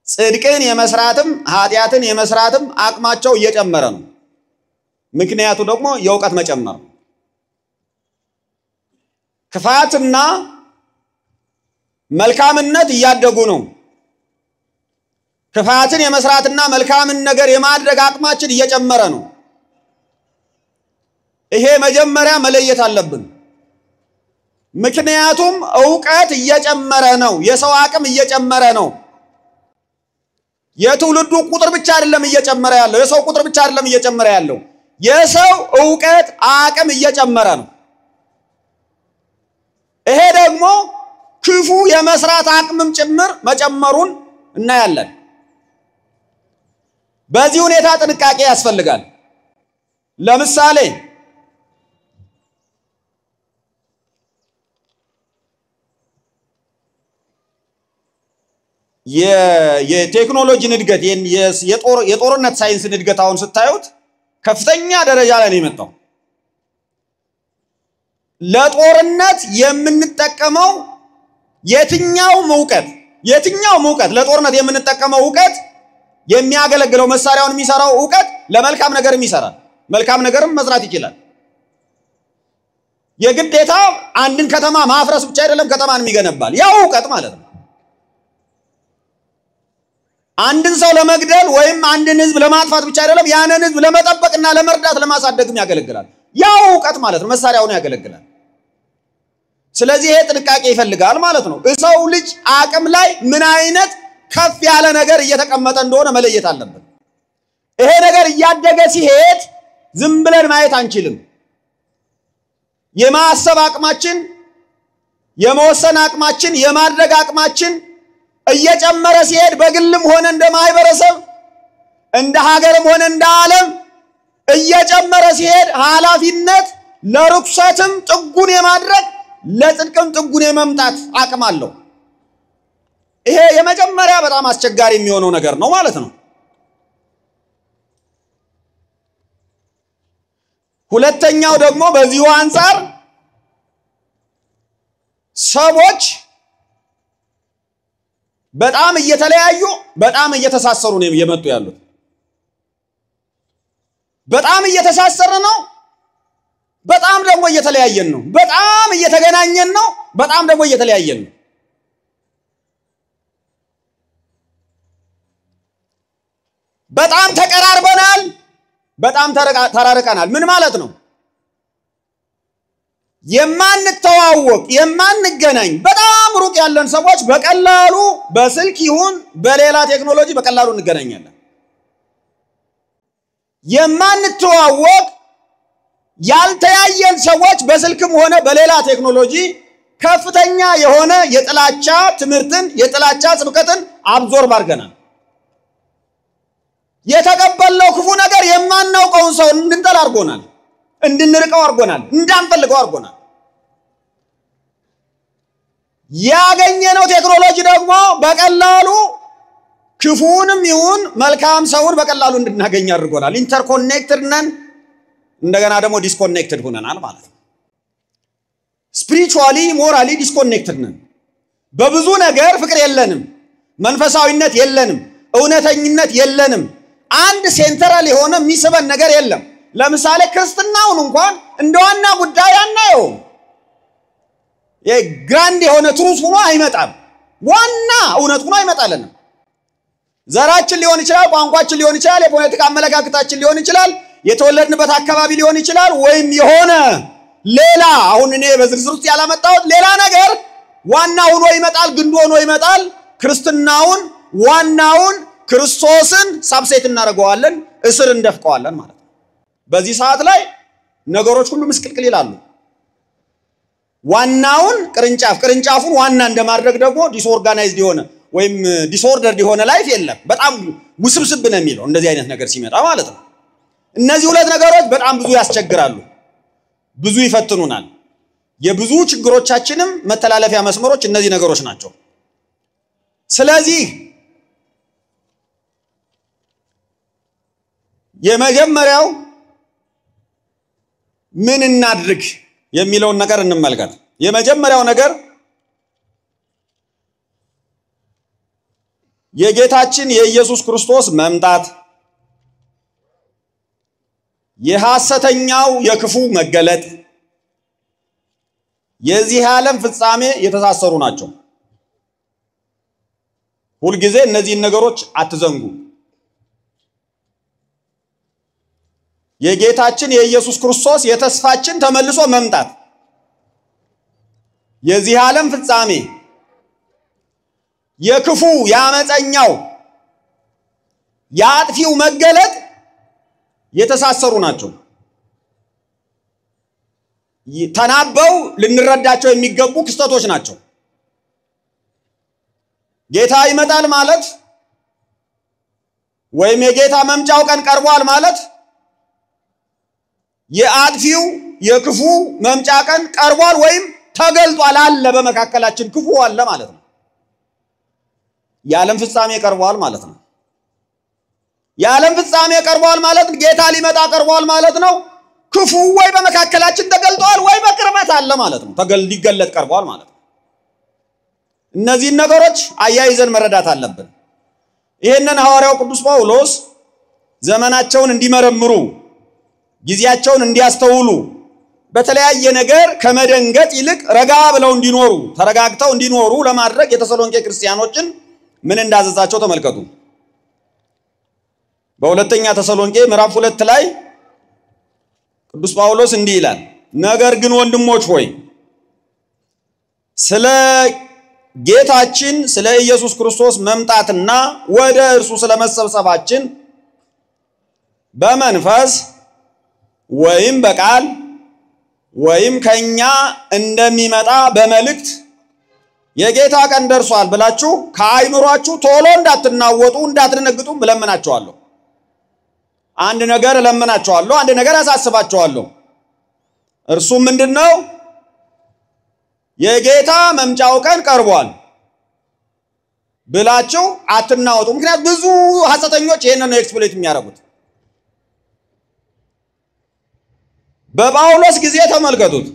ጽድቅን የመስራትም ኃጢአትን የመስራትም አቅማቸው እየጨመረ ነው። ምክንያቱ ደግሞ የዕውቀት መጨመር። ክፋትና መልካምነት እያደጉ ነው። ክፋትን የመስራትና መልካምን ነገር የማድረግ አቅማችን እየጨመረ ነው። ይሄ መጀመሪያ መለየት አለብን። ምክንያቱም ዕውቀት እየጨመረ ነው። የሰው አቅም እየጨመረ ነው። የትውልዱ ቁጥር ብቻ አይደለም እየጨመረ ያለው የሰው ቁጥር ብቻ አይደለም እየጨመረ ያለው የሰው ዕውቀት አቅም እየጨመረ ነው ይሄ ደግሞ ክፉ የመስራት አቅምም ጭምር መጨመሩን እናያለን በዚህ ሁኔታ ጥንቃቄ ያስፈልጋል ለምሳሌ የቴክኖሎጂ እድገት የጦርነት ሳይንስ እድገት አሁን ስታዩት ከፍተኛ ደረጃ ላይ ነው የመጣው ለጦርነት የምንጠቀመው የትኛው ዕውቀት ለጦርነት የምንጠቀመው ዕውቀት የሚያገለግለው መሳሪያውን የሚሰራው ዕውቀት ለመልካም ነገርም ይሰራል መልካም ነገርም መስራት ይችላል የግዴታ አንድን ከተማ ማፍረስ ብቻ አይደለም ከተማን የሚገነባል ያው ዕውቀት ማለት ነው አንድን ሰው ለመግደል ወይም አንድን ህዝብ ለማጥፋት ብቻ አይደለም ያንን ህዝብ ለመጠበቅና ለመርዳት ለማሳደግም ያገለግላል ያው ዕውቀት ማለት ነው መሳሪያውን ያገለግላል ስለዚህ ይሄ ጥንቃቄ ይፈልጋል ማለት ነው ሰው ልጅ አቅም ላይ ምን አይነት ከፍ ያለ ነገር እየተቀመጠ እንደሆነ መለየት አለበት ይሄ ነገር እያደገ ሲሄድ ዝም ብለን ማየት አንችልም የማሰብ አቅማችን የመወሰን አቅማችን የማድረግ አቅማችን እየጨመረ ሲሄድ በግልም ሆነ እንደ ማህበረሰብ እንደ ሀገርም ሆነ እንደ ዓለም እየጨመረ ሲሄድ ኃላፊነት ለርኩሰትም ጥጉን የማድረግ ለጽድቅም ጥጉን የመምጣት አቅም አለው ይሄ የመጀመሪያ በጣም አስቸጋሪ የሚሆነው ነገር ነው ማለት ነው ሁለተኛው ደግሞ በዚሁ አንፃር ሰዎች በጣም እየተለያዩ በጣም እየተሳሰሩ ነው የመጡ ያሉት በጣም እየተሳሰረ ነው በጣም ደግሞ እየተለያየን ነው በጣም እየተገናኘን ነው በጣም ደግሞ እየተለያየን ነው በጣም ተቀራርበናል በጣም ተራርቀናል ምን ማለት ነው የማንተዋወቅ የማንገናኝ በጣም ሩቅ ያለን ሰዎች በቀላሉ በስልክ ይሁን በሌላ ቴክኖሎጂ በቀላሉ እንገናኛለን የማንተዋወቅ ያልተያየን ሰዎች በስልክም ሆነ በሌላ ቴክኖሎጂ ከፍተኛ የሆነ የጥላቻ ትምህርትን የጥላቻ ስብከትን አብዞርብ አድርገናል የተቀበለው ክፉ ነገር የማናውቀውን ሰው እንድንጠላ አድርጎናል እንድንርቀው አድርጎናል እንዳንፈልገው አድርጎናል ያገኘነው ቴክኖሎጂ ደግሞ በቀላሉ ክፉንም ይሁን መልካም ሰውን በቀላሉ እንድናገኝ አድርጎናል ኢንተርኮኔክትድ ነን እንደገና ደግሞ ዲስኮኔክትድ ሆነናል ማለት ነው ስፒሪቹዋሊ ሞራሊ ዲስኮኔክትድ ነን በብዙ ነገር ፍቅር የለንም መንፈሳዊነት የለንም እውነተኝነት የለንም አንድ ሴንትራል የሆነ የሚስበን ነገር የለም ለምሳሌ ክርስትናውን እንኳን እንደዋና ጉዳይ አናየው የግራንድ የሆነ ትሩዝ ሆኖ አይመጣም ዋና እውነት ሆኖ አይመጣልን ዘራችን ሊሆን ይችላል ቋንቋችን ሊሆን ይችላል የፖለቲካ አመለካከታችን ሊሆን ይችላል የተወለድንበት አካባቢ ሊሆን ይችላል ወይም የሆነ ሌላ አሁን እኔ በዝርዝር ውስጥ ያላመጣሁት ሌላ ነገር ዋና ሆኖ ይመጣል ግንዱ ሆኖ ይመጣል ክርስትናውን ዋናውን ክርስቶስን ሳብሴት እናደርገዋለን እስር እንደፍቀዋለን ማለት ነው በዚህ ሰዓት ላይ ነገሮች ሁሉ ምስቅልቅል ይላሉ ዋናውን ቅርንጫፉን ዋና እንደማድረግ ደግሞ ዲስኦርጋናይዝድ የሆነ ወይም ዲስኦርደርድ የሆነ ላይፍ የለም በጣም ውስብስብ ነው የሚለው እንደዚህ አይነት ነገር ሲመጣ ማለት ነው እነዚህ ሁለት ነገሮች በጣም ብዙ ያስቸግራሉ ብዙ ይፈትኑናል የብዙ ችግሮቻችንም መተላለፊያ መስመሮች እነዚህ ነገሮች ናቸው ስለዚህ የመጀመሪያው ምን እናድርግ የሚለውን ነገር እንመልከት የመጀመሪያው ነገር የጌታችን የኢየሱስ ክርስቶስ መምጣት የሐሰተኛው የክፉ መገለጥ የዚህ ዓለም ፍጻሜ የተሳሰሩ ናቸው ሁሉ ጊዜ እነዚህ ነገሮች አትዘንጉ የጌታችን የኢየሱስ ክርስቶስ የተስፋችን ተመልሶ መምጣት የዚህ ዓለም ፍጻሜ የክፉ ያመፀኛው የአጥፊው መገለጥ የተሳሰሩ ናቸው። ተናበው ልንረዳቸው የሚገቡ ክስተቶች ናቸው። ጌታ ይመጣል ማለት ወይም የጌታ መምጫው ቀን ቀርቧል ማለት የአጥፊው የክፉ መምጫ ቀን ቀርቧል ወይም ተገልጧል አለ በመካከላችን ክፉ አለ ማለት ነው። የዓለም ፍጻሜ ቀርቧል ማለት ነው። የዓለም ፍጻሜ ቀርቧል ማለት ጌታ ሊመጣ ቀርቧል ማለት ነው። ክፉ ወይ በመካከላችን ተገልጧል ወይ በቅርበት አለ ማለት ነው። ሊገለጥ ቀርቧል ማለት ነው። እነዚህ ነገሮች አያይዘን መረዳት አለብን። ይሄንን ሐዋርያው ቅዱስ ጳውሎስ ዘመናቸውን እንዲመረምሩ ጊዜያቸውን እንዲያስተውሉ በተለያየ ነገር ከመደንገጥ ይልቅ ረጋ ብለው እንዲኖሩ ተረጋግተው እንዲኖሩ ለማድረግ የተሰሎንቄ ክርስቲያኖችን ምን እንዳዘዛቸው ተመልከቱ። በሁለተኛ ተሰሎንቄ ምዕራፍ 2 ላይ ቅዱስ ጳውሎስ እንዲህ ይላል፣ ነገር ግን ወንድሞች ሆይ ስለ ጌታችን ስለ ኢየሱስ ክርስቶስ መምጣትና ወደ እርሱ ስለመሰብሰባችን በመንፈስ ወይም በቃል ወይም ከኛ እንደሚመጣ በመልእክት የጌታ ቀን ደርሷል ብላችሁ ከአይምሯችሁ ቶሎ እንዳትናወጡ እንዳትደነግጡ እለምናችኋለሁ። አንድ ነገር እለምናችኋለሁ፣ አንድ ነገር አሳስባችኋለሁ። እርሱም ምንድነው? የጌታ መምጫው ቀን ቀርቧል ብላችሁ አትናወጡ። ምክንያቱም ብዙ ሐሰተኞች ይሄንን ነው ኤክስፕሎይት የሚያደርጉት። በጳውሎስ ጊዜ ተመልከቱት።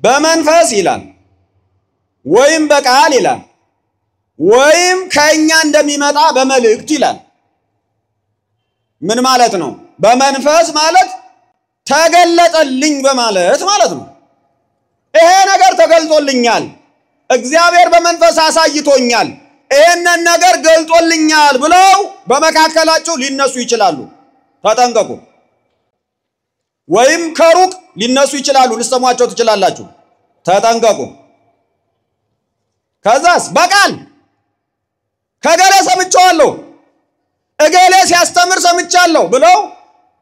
በመንፈስ ይላል ወይም በቃል ይላል ወይም ከኛ እንደሚመጣ በመልእክት ይላል። ምን ማለት ነው? በመንፈስ ማለት ተገለጠልኝ በማለት ማለት ነው። ይሄ ነገር ተገልጦልኛል፣ እግዚአብሔር በመንፈስ አሳይቶኛል፣ ይሄንን ነገር ገልጦልኛል ብለው በመካከላቸው ሊነሱ ይችላሉ። ተጠንቀቁ። ወይም ከሩቅ ሊነሱ ይችላሉ፣ ልትሰሟቸው ትችላላችሁ። ተጠንቀቁ። ከዛስ በቃል ከገሌ ሰምቻለሁ፣ እገሌ ሲያስተምር ሰምቻለሁ ብለው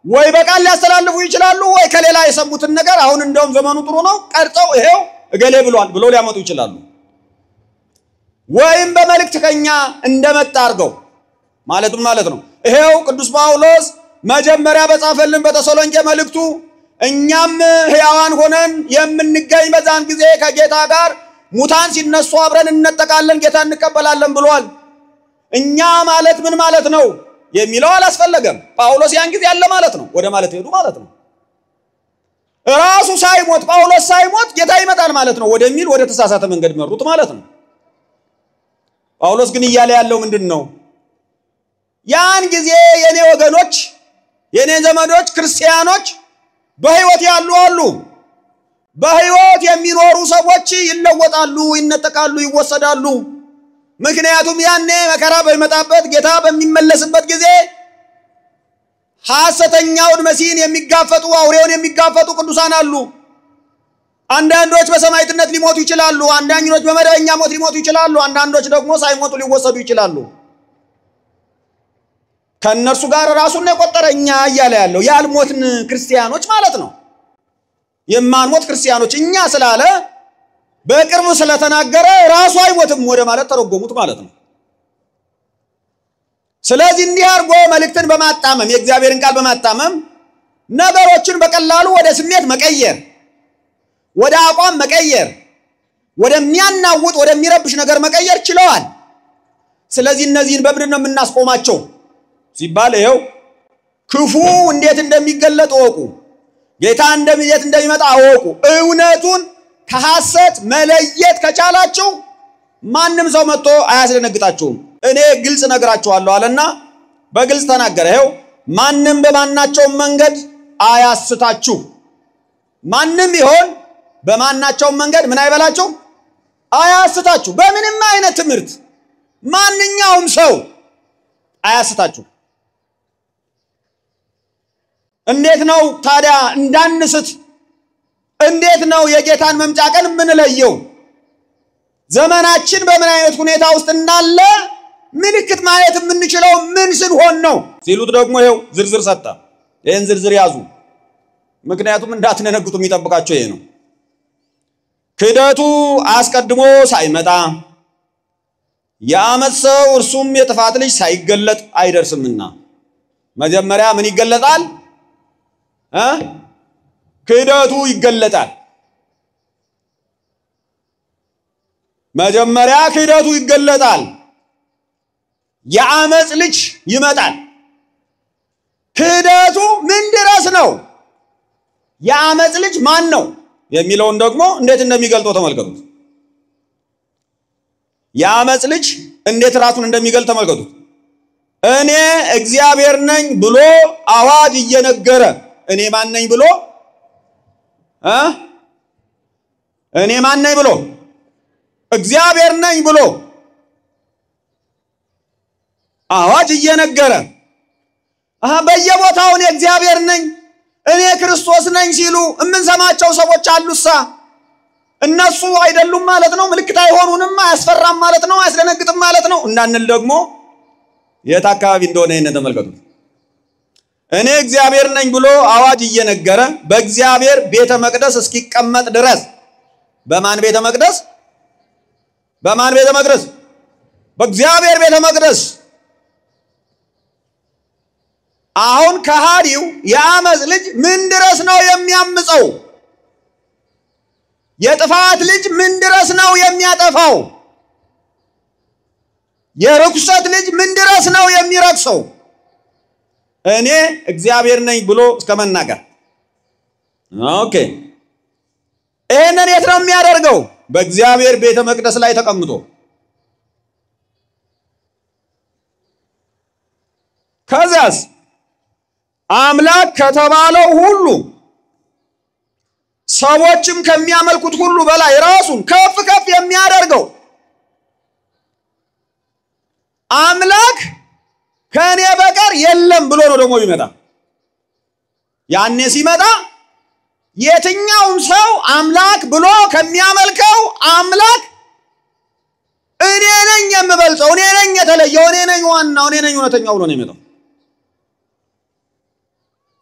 ወይ በቃል ሊያስተላልፉ ይችላሉ፣ ወይ ከሌላ የሰሙትን ነገር አሁን እንደውም ዘመኑ ጥሩ ነው ቀርጸው ይሄው እገሌ ብሏል ብለው ሊያመጡ ይችላሉ። ወይም በመልእክት ከኛ እንደመጣ አድርገው ማለት ነው። ይሄው ቅዱስ ጳውሎስ መጀመሪያ በጻፈልን በተሰሎንቄ መልእክቱ እኛም ሕያዋን ሆነን የምንገኝ በዛን ጊዜ ከጌታ ጋር ሙታን ሲነሱ አብረን እንነጠቃለን፣ ጌታ እንቀበላለን ብሏል። እኛ ማለት ምን ማለት ነው የሚለው አላስፈለገም። ጳውሎስ ያን ጊዜ ያለ ማለት ነው፣ ወደ ማለት ሄዱ ማለት ነው። ራሱ ሳይሞት ጳውሎስ ሳይሞት ጌታ ይመጣል ማለት ነው ወደሚል ወደ ተሳሳተ መንገድ መሩት ማለት ነው። ጳውሎስ ግን እያለ ያለው ምንድነው? ያን ጊዜ የኔ ወገኖች የኔ ዘመዶች ክርስቲያኖች በህይወት ያሉ አሉ። በህይወት የሚኖሩ ሰዎች ይለወጣሉ፣ ይነጠቃሉ፣ ይወሰዳሉ። ምክንያቱም ያኔ መከራ በሚመጣበት ጌታ በሚመለስበት ጊዜ ሐሰተኛውን መሲህን የሚጋፈጡ አውሬውን የሚጋፈጡ ቅዱሳን አሉ። አንዳንዶች በሰማዕትነት ሊሞቱ ይችላሉ፣ አንዳንዶች በመደበኛ ሞት ሊሞቱ ይችላሉ፣ አንዳንዶች ደግሞ ሳይሞቱ ሊወሰዱ ይችላሉ። ከነርሱ ጋር ራሱን የቆጠረኛ እያለ ያለው ያልሞትን ክርስቲያኖች ማለት ነው። የማንሞት ክርስቲያኖች እኛ ስላለ በቅርብ ስለተናገረ ራሱ አይሞትም ወደ ማለት ተረጎሙት ማለት ነው። ስለዚህ እንዲህ አርጎ መልእክትን በማጣመም የእግዚአብሔርን ቃል በማጣመም ነገሮችን በቀላሉ ወደ ስሜት መቀየር፣ ወደ አቋም መቀየር፣ ወደሚያናውጥ ወደሚረብሽ ነገር መቀየር ችለዋል። ስለዚህ እነዚህን በምንድን ነው የምናስቆማቸው ሲባል ይሄው ክፉ እንዴት እንደሚገለጥ ወቁ፣ ጌታ እንዴት እንደሚመጣ ወቁ። እውነቱን ከሐሰት መለየት ከቻላችሁ ማንም ሰው መጥቶ አያስደነግጣችሁም። እኔ ግልጽ ነግራችኋለሁ አለና በግልጽ ተናገረ። ይሄው ማንም በማናቸው መንገድ አያስታችሁ። ማንም ይሆን በማናቸው መንገድ ምን አይበላችሁ? አያስታችሁ። በምንም አይነት ትምህርት ማንኛውም ሰው አያስታችሁ። እንዴት ነው ታዲያ እንዳንስት? እንዴት ነው የጌታን መምጫ ቀን የምንለየው? ዘመናችን በምን አይነት ሁኔታ ውስጥ እንዳለ ምልክት ማየት የምንችለው ምን ስንሆን ነው ሲሉት ደግሞ ይሄው ዝርዝር ሰጣ። ይሄን ዝርዝር ያዙ፣ ምክንያቱም እንዳትነነግጡ የሚጠብቃቸው ይሄ ነው። ክህደቱ አስቀድሞ ሳይመጣ የዓመፅ ሰው እርሱም የጥፋት ልጅ ሳይገለጥ አይደርስምና። መጀመሪያ ምን ይገለጣል? ክህደቱ ይገለጣል። መጀመሪያ ክህደቱ ይገለጣል፣ የዓመፅ ልጅ ይመጣል። ክህደቱ ምን ድረስ ነው? የዓመፅ ልጅ ማን ነው የሚለውን ደግሞ እንዴት እንደሚገልጠው ተመልከቱት። የዓመፅ ልጅ እንዴት ራሱን እንደሚገልጥ ተመልከቱት። እኔ እግዚአብሔር ነኝ ብሎ አዋጅ እየነገረ እኔ ማን ነኝ ብሎ እኔ ማን ነኝ ብሎ እግዚአብሔር ነኝ ብሎ አዋጅ እየነገረ በየቦታው እኔ እግዚአብሔር ነኝ እኔ ክርስቶስ ነኝ ሲሉ እምንሰማቸው ሰዎች አሉሳ። እነሱ አይደሉም ማለት ነው? ምልክት አይሆኑንም? አያስፈራም ማለት ነው? አያስደነግጥም ማለት ነው? እንዳንል ደግሞ የት አካባቢ እንደሆነ ይሄን ተመልከቱት። እኔ እግዚአብሔር ነኝ ብሎ አዋጅ እየነገረ በእግዚአብሔር ቤተ መቅደስ እስኪቀመጥ ድረስ በማን ቤተ መቅደስ? በማን ቤተ መቅደስ? በእግዚአብሔር ቤተ መቅደስ። አሁን ከሃዲው የዓመፅ ልጅ ምን ድረስ ነው የሚያምፀው? የጥፋት ልጅ ምን ድረስ ነው የሚያጠፋው? የርኩሰት ልጅ ምን ድረስ ነው የሚረክሰው? እኔ እግዚአብሔር ነኝ ብሎ እስከመናገር። ኦኬ፣ ይሄንን የት ነው የሚያደርገው? በእግዚአብሔር ቤተ መቅደስ ላይ ተቀምጦ። ከዛስ አምላክ ከተባለው ሁሉ ሰዎችም ከሚያመልኩት ሁሉ በላይ ራሱን ከፍ ከፍ የሚያደርገው አምላክ ከኔ በቀር የለም ብሎ ነው ደግሞ ይመጣ። ያኔ ሲመጣ የትኛውም ሰው አምላክ ብሎ ከሚያመልከው አምላክ እኔ ነኝ የምበልጠው፣ እኔ ነኝ የተለየው፣ እኔ ነኝ ዋናው፣ እኔ ነኝ እውነተኛው ብሎ ነው የሚመጣው።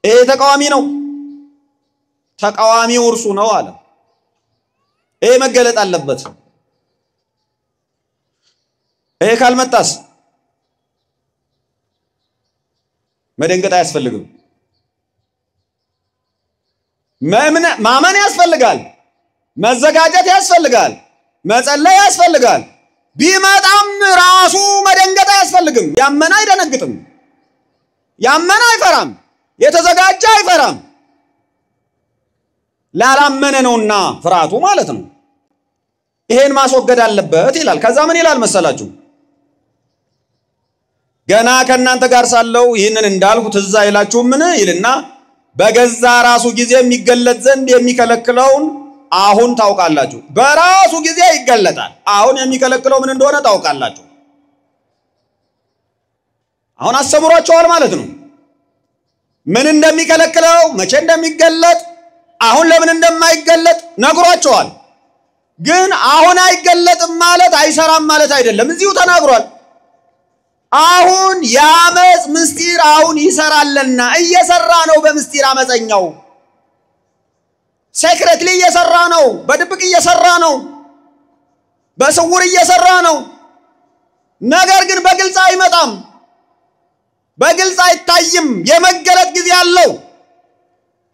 ይሄ ተቃዋሚ ነው። ተቃዋሚው እርሱ ነው አለ። ይሄ መገለጥ አለበት። ይሄ ካልመጣስ መደንገጥ አያስፈልግም። ማመን ያስፈልጋል፣ መዘጋጀት ያስፈልጋል፣ መጸለይ ያስፈልጋል። ቢመጣም ራሱ መደንገጥ አያስፈልግም። ያመነ አይደነግጥም፣ ያመነ አይፈራም፣ የተዘጋጀ አይፈራም። ላላመነ ነውና ፍርሃቱ ማለት ነው። ይሄን ማስወገድ አለበት ይላል። ከዛ ምን ይላል መሰላችሁ? ገና ከናንተ ጋር ሳለው ይህንን እንዳልኩ ትዝ አይላችሁም? ምን ይልና በገዛ ራሱ ጊዜ የሚገለጥ ዘንድ የሚከለክለውን አሁን ታውቃላችሁ። በራሱ ጊዜ ይገለጣል። አሁን የሚከለክለው ምን እንደሆነ ታውቃላችሁ። አሁን አስተምሯቸዋል ማለት ነው። ምን እንደሚከለክለው፣ መቼ እንደሚገለጥ፣ አሁን ለምን እንደማይገለጥ ነግሯቸዋል። ግን አሁን አይገለጥም ማለት አይሰራም ማለት አይደለም። እዚሁ ተናግሯል። አሁን የዓመፅ ምስጢር አሁን ይሰራልና እየሰራ ነው። በምስጢር አመፀኛው ሴክሬትሊ እየሰራ ነው። በድብቅ እየሰራ ነው። በስውር እየሰራ ነው። ነገር ግን በግልጽ አይመጣም፣ በግልጽ አይታይም። የመገለጥ ጊዜ አለው።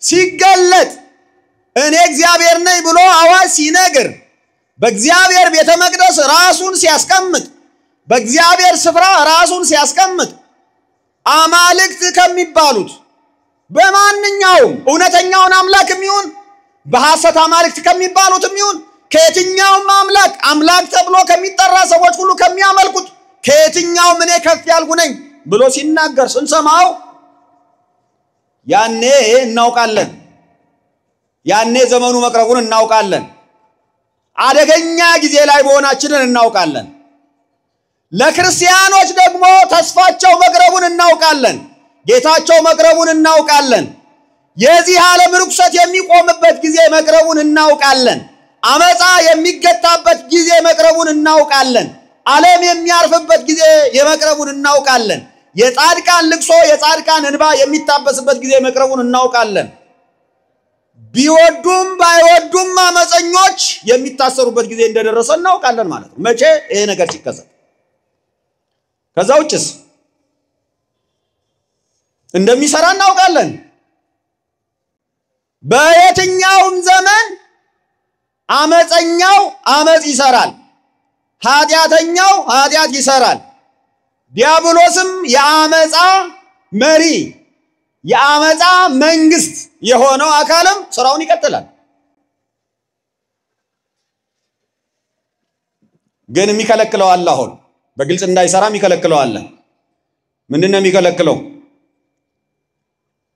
ሲገለጥ እኔ እግዚአብሔር ነኝ ብሎ አዋጅ ሲነግር፣ በእግዚአብሔር ቤተ መቅደስ ራሱን ሲያስቀምጥ፣ በእግዚአብሔር ስፍራ ራሱን ሲያስቀምጥ አማልክት ከሚባሉት በማንኛውም እውነተኛውን አምላክም ይሁን በሐሰት አማልክት ከሚባሉትም ይሁን ከየትኛውም አምላክ ተብሎ ከሚጠራ ሰዎች ሁሉ ከሚያመልኩት ከየትኛውም እኔ ከፍ ያልኩ ነኝ ብሎ ሲናገር ስንሰማው ያኔ እናውቃለን። ያኔ ዘመኑ መቅረቡን እናውቃለን። አደገኛ ጊዜ ላይ መሆናችንን እናውቃለን። ለክርስቲያኖች ደግሞ ተስፋቸው መቅረቡን እናውቃለን። ጌታቸው መቅረቡን እናውቃለን። የዚህ ዓለም ርኩሰት የሚቆምበት ጊዜ መቅረቡን እናውቃለን። አመፃ የሚገታበት ጊዜ መቅረቡን እናውቃለን። ዓለም የሚያርፍበት ጊዜ የመቅረቡን እናውቃለን። የጻድቃን ልቅሶ የጻድቃን እንባ የሚታበስበት ጊዜ መቅረቡን እናውቃለን። ቢወዱም ባይወዱም አመፀኞች የሚታሰሩበት ጊዜ እንደደረሰ እናውቃለን ማለት ነው። መቼ ይሄ ነገር ሲከሰት? ከዛ ውጭስ እንደሚሰራ እናውቃለን። በየትኛውም ዘመን አመፀኛው አመፅ ይሰራል፣ ኃጢአተኛው ኃጢአት ይሰራል። ዲያብሎስም የአመፃ መሪ የአመፃ መንግስት የሆነው አካልም ስራውን ይቀጥላል። ግን የሚከለክለው አለ። አሁን በግልጽ እንዳይሰራ የሚከለክለው አለ። ምንድነው የሚከለክለው?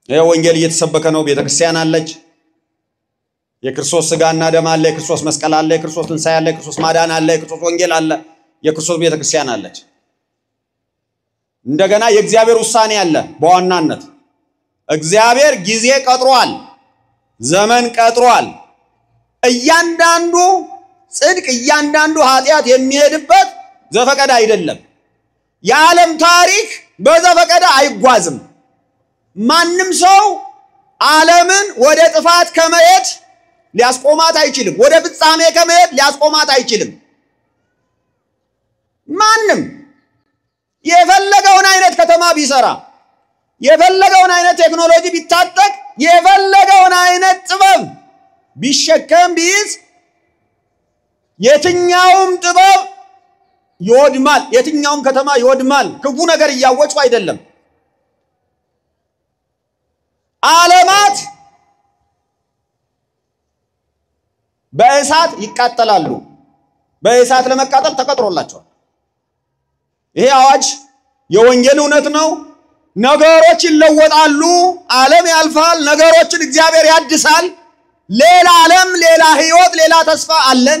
ይሄ ወንጌል እየተሰበከ ነው። ቤተክርስቲያን አለች። የክርስቶስ ሥጋና ደም አለ፣ የክርስቶስ መስቀል አለ፣ የክርስቶስ ትንሣኤ አለ፣ የክርስቶስ ማዳን አለ፣ የክርስቶስ ወንጌል አለ፣ የክርስቶስ ቤተክርስቲያን አለች። እንደገና የእግዚአብሔር ውሳኔ አለ። በዋናነት እግዚአብሔር ጊዜ ቀጥሯል፣ ዘመን ቀጥሯል። እያንዳንዱ ጽድቅ እያንዳንዱ ኃጢአት የሚሄድበት ዘፈቀደ አይደለም። የዓለም ታሪክ በዘፈቀደ አይጓዝም። ማንም ሰው ዓለምን ወደ ጥፋት ከመሄድ ሊያስቆማት አይችልም። ወደ ፍጻሜ ከመሄድ ሊያስቆማት አይችልም። ማንም የፈለገውን አይነት ከተማ ቢሰራ፣ የፈለገውን አይነት ቴክኖሎጂ ቢታጠቅ፣ የፈለገውን አይነት ጥበብ ቢሸከም ቢይዝ፣ የትኛውም ጥበብ ይወድማል፣ የትኛውም ከተማ ይወድማል። ክፉ ነገር እያወጹ አይደለም። ዓለማት በእሳት ይቃጠላሉ። በእሳት ለመቃጠል ተቀጥሮላቸዋል። ይሄ አዋጅ የወንጌል እውነት ነው። ነገሮች ይለወጣሉ። ዓለም ያልፋል። ነገሮችን እግዚአብሔር ያድሳል። ሌላ ዓለም፣ ሌላ ህይወት፣ ሌላ ተስፋ አለን።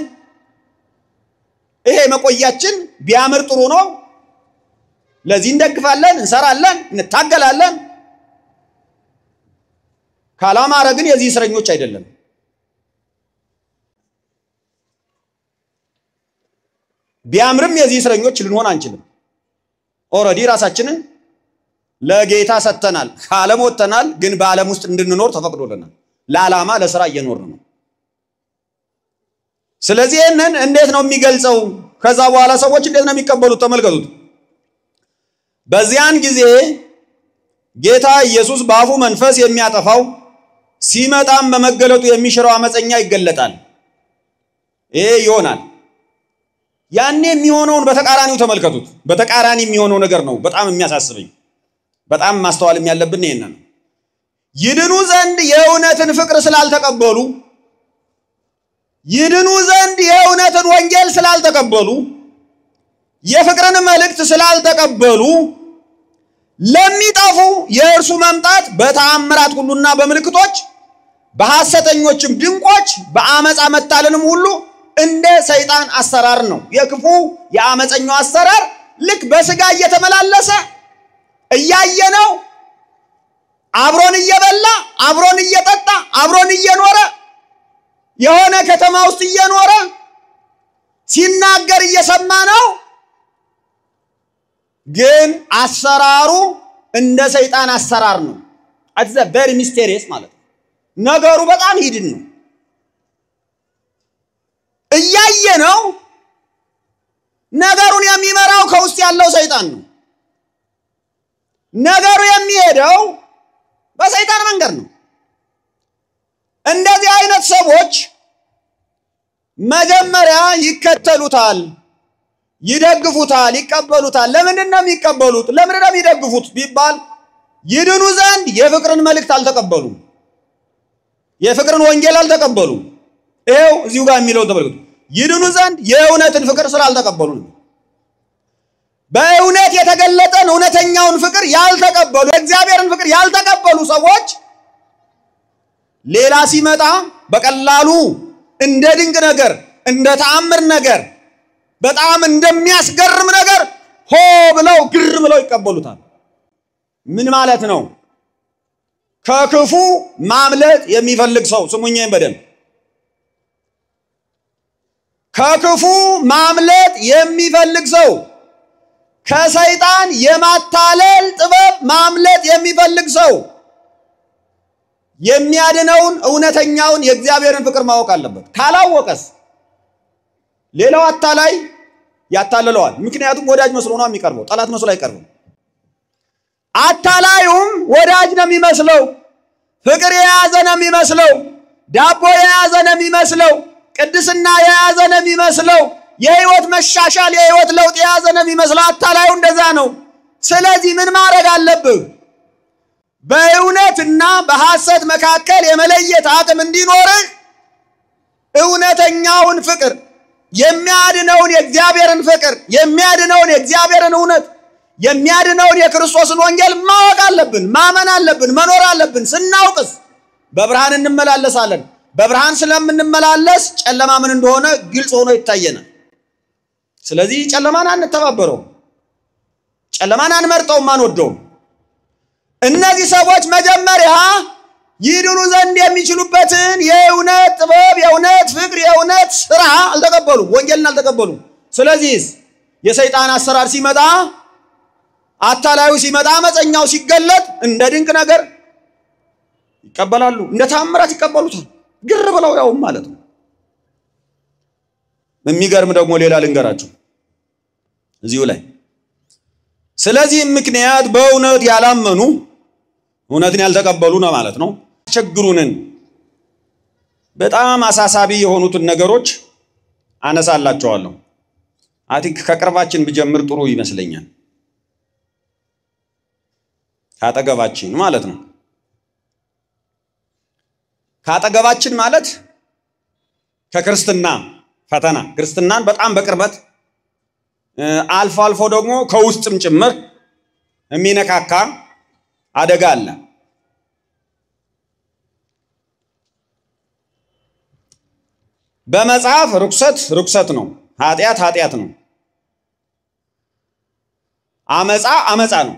ይሄ መቆያችን ቢያምር ጥሩ ነው። ለዚህ እንደግፋለን፣ እንሰራለን፣ እንታገላለን። ካላማረ ግን የዚህ እስረኞች አይደለም። ቢያምርም የዚህ እስረኞች ልንሆን አንችልም። ኦሬዲ ራሳችንን ለጌታ ሰጥተናል። ከዓለም ወጥተናል፣ ግን በዓለም ውስጥ እንድንኖር ተፈቅዶልናል። ለዓላማ ለሥራ እየኖርን ነው። ስለዚህ ይሄንን እንዴት ነው የሚገልጸው? ከዛ በኋላ ሰዎች እንዴት ነው የሚቀበሉት? ተመልከቱት። በዚያን ጊዜ ጌታ ኢየሱስ በአፉ መንፈስ የሚያጠፋው ሲመጣም በመገለጡ የሚሽረው አመፀኛ ይገለጣል። ይሄ ይሆናል። ያኔ የሚሆነውን በተቃራኒው ተመልከቱት። በተቃራኒ የሚሆነው ነገር ነው በጣም የሚያሳስበኝ። በጣም ማስተዋልም ያለብን ይሄን ነው። ይድኑ ዘንድ የእውነትን ፍቅር ስላልተቀበሉ፣ ይድኑ ዘንድ የእውነትን ወንጌል ስላልተቀበሉ፣ የፍቅርን መልእክት ስላልተቀበሉ ለሚጠፉ የእርሱ መምጣት በተአምራት ሁሉና በምልክቶች በሐሰተኞችም ድንቆች በአመፃ መታለልም ሁሉ እንደ ሰይጣን አሰራር ነው። የክፉ የአመፀኛው አሰራር ልክ በስጋ እየተመላለሰ እያየነው አብሮን እየበላ አብሮን እየጠጣ አብሮን እየኖረ የሆነ ከተማ ውስጥ እየኖረ ሲናገር እየሰማ ነው። ግን አሰራሩ እንደ ሰይጣን አሰራር ነው። አትዘ very mysterious ማለት ነው። ነገሩ በጣም ሂድን ነው። እያየነው ነገሩን የሚመራው ከውስጥ ያለው ሰይጣን ነው። ነገሩ የሚሄደው በሰይጣን መንገድ ነው። እንደዚህ አይነት ሰዎች መጀመሪያ ይከተሉታል፣ ይደግፉታል፣ ይቀበሉታል። ለምንድን ነው የሚቀበሉት? ለምንድን ነው የሚደግፉት ቢባል ይድኑ ዘንድ የፍቅርን መልእክት አልተቀበሉም። የፍቅርን ወንጌል አልተቀበሉም። ይሄው እዚሁ ጋር የሚለው ተመልከቱ። ይድኑ ዘንድ የእውነትን ፍቅር ስላልተቀበሉ ነው። በእውነት የተገለጠን እውነተኛውን ፍቅር ያልተቀበሉ፣ የእግዚአብሔርን ፍቅር ያልተቀበሉ ሰዎች ሌላ ሲመጣ በቀላሉ እንደ ድንቅ ነገር፣ እንደ ተአምር ነገር፣ በጣም እንደሚያስገርም ነገር ሆ ብለው ግር ብለው ይቀበሉታል። ምን ማለት ነው? ከክፉ ማምለጥ የሚፈልግ ሰው ስሙኝኝ በደንብ፣ ከክፉ ማምለጥ የሚፈልግ ሰው ከሰይጣን የማታለል ጥበብ ማምለጥ የሚፈልግ ሰው የሚያድነውን እውነተኛውን የእግዚአብሔርን ፍቅር ማወቅ አለበት። ካላወቀስ ሌላው አታላይ ያታለለዋል። ምክንያቱም ወዳጅ መስሎ ነው የሚቀርበው፣ ጠላት መስሎ አይቀርብም። አታላዩም ወዳጅ ነው የሚመስለው፣ ፍቅር የያዘ ነው የሚመስለው፣ ዳቦ የያዘ ነው የሚመስለው፣ ቅድስና የያዘ ነው የሚመስለው፣ የህይወት መሻሻል የህይወት ለውጥ የያዘ ነው የሚመስለው። አታላዩ እንደዛ ነው። ስለዚህ ምን ማድረግ አለብህ? በእውነትና በሐሰት መካከል የመለየት አቅም እንዲኖርህ እውነተኛውን ፍቅር የሚያድነውን የእግዚአብሔርን ፍቅር የሚያድነውን የእግዚአብሔርን እውነት የሚያድነውን የክርስቶስን ወንጌል ማወቅ አለብን፣ ማመን አለብን፣ መኖር አለብን። ስናውቅስ በብርሃን እንመላለሳለን። በብርሃን ስለምንመላለስ ጨለማ ምን እንደሆነ ግልጽ ሆኖ ይታየናል። ስለዚህ ጨለማን አንተባበረው፣ ጨለማን አንመርጠውም፣ አንወደውም። እነዚህ ሰዎች መጀመሪያ ይድኑ ዘንድ የሚችሉበትን የእውነት ጥበብ፣ የእውነት ፍቅር፣ የእውነት ሥራ አልተቀበሉም፣ ወንጌልን አልተቀበሉም። ስለዚህ የሰይጣን አሰራር ሲመጣ፣ አታላዩ ሲመጣ፣ አመፀኛው ሲገለጥ እንደ ድንቅ ነገር ይቀበላሉ፣ እንደ ታምራት ይቀበሉታል። ግር ብለው ያው ማለት ነው። የሚገርም ደግሞ ሌላ ልንገራችሁ እዚሁ ላይ። ስለዚህ ምክንያት በእውነት ያላመኑ እውነትን ያልተቀበሉ ነው ማለት ነው። ችግሩንን በጣም አሳሳቢ የሆኑትን ነገሮች አነሳላችኋለሁ። አቲክ ከቅርባችን ብጀምር ጥሩ ይመስለኛል። ካጠገባችን ማለት ነው። ካጠገባችን ማለት ከክርስትና ፈተና ክርስትናን በጣም በቅርበት አልፎ አልፎ ደግሞ ከውስጥም ጭምር የሚነካካ አደጋ አለ። በመጽሐፍ ርኩሰት ርኩሰት ነው፣ ኃጢአት ኃጢአት ነው፣ አመፃ አመፃ ነው፣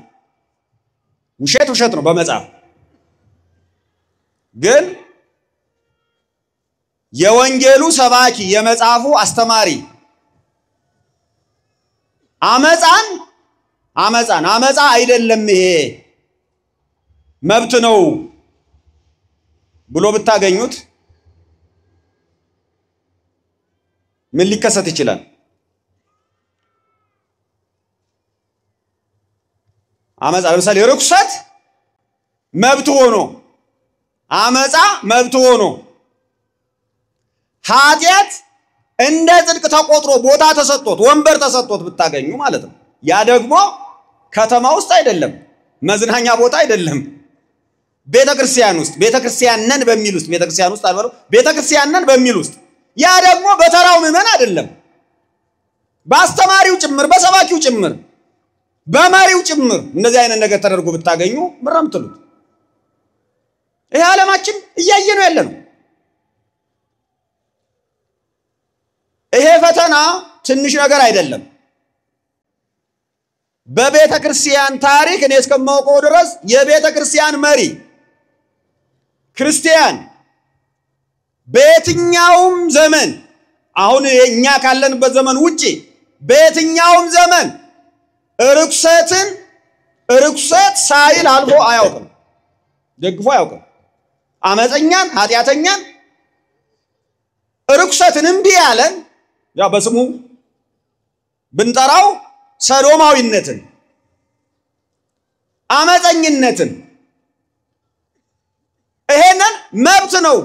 ውሸት ውሸት ነው በመጽሐፍ። ግን የወንጌሉ ሰባኪ የመጽሐፉ አስተማሪ አመፃን አመፃ አይደለም ይሄ መብት ነው ብሎ ብታገኙት ምን ሊከሰት ይችላል? አመፃ ለምሳሌ ርኩሰት መብት ሆኖ አመፃ መብት ሆኖ ኃጢአት እንደ ጽድቅ ተቆጥሮ ቦታ ተሰጥቶት ወንበር ተሰጥቶት ብታገኙ ማለት ነው። ያ ደግሞ ከተማ ውስጥ አይደለም፣ መዝናኛ ቦታ አይደለም፣ ቤተክርስቲያን ውስጥ ቤተክርስቲያን ነን በሚል ውስጥ ቤተክርስቲያን ውስጥ አልበለው ቤተክርስቲያን ነን በሚል ውስጥ ያ ደግሞ በተራው ምዕመን አይደለም፣ በአስተማሪው ጭምር በሰባኪው ጭምር በመሪው ጭምር እንደዚህ አይነት ነገር ተደርጎ ብታገኙ ምራምትሉት ይሄ ዓለማችን እያየ ነው ያለ ነው። ይሄ ፈተና ትንሽ ነገር አይደለም። በቤተ ክርስቲያን ታሪክ እኔ እስከማውቀው ድረስ የቤተ ክርስቲያን መሪ ክርስቲያን በየትኛውም ዘመን አሁን እኛ ካለንበት ዘመን ውጪ በየትኛውም ዘመን ርኩሰት ሳይል አልፎ አያውቅም፣ ደግፎ አያውቅም። አመፀኛን ኃጢአተኛን ርኩሰትን እምቢ ያለን ያ በስሙ ብንጠራው ሰዶማዊነትን አመፀኝነትን ይሄንን መብት ነው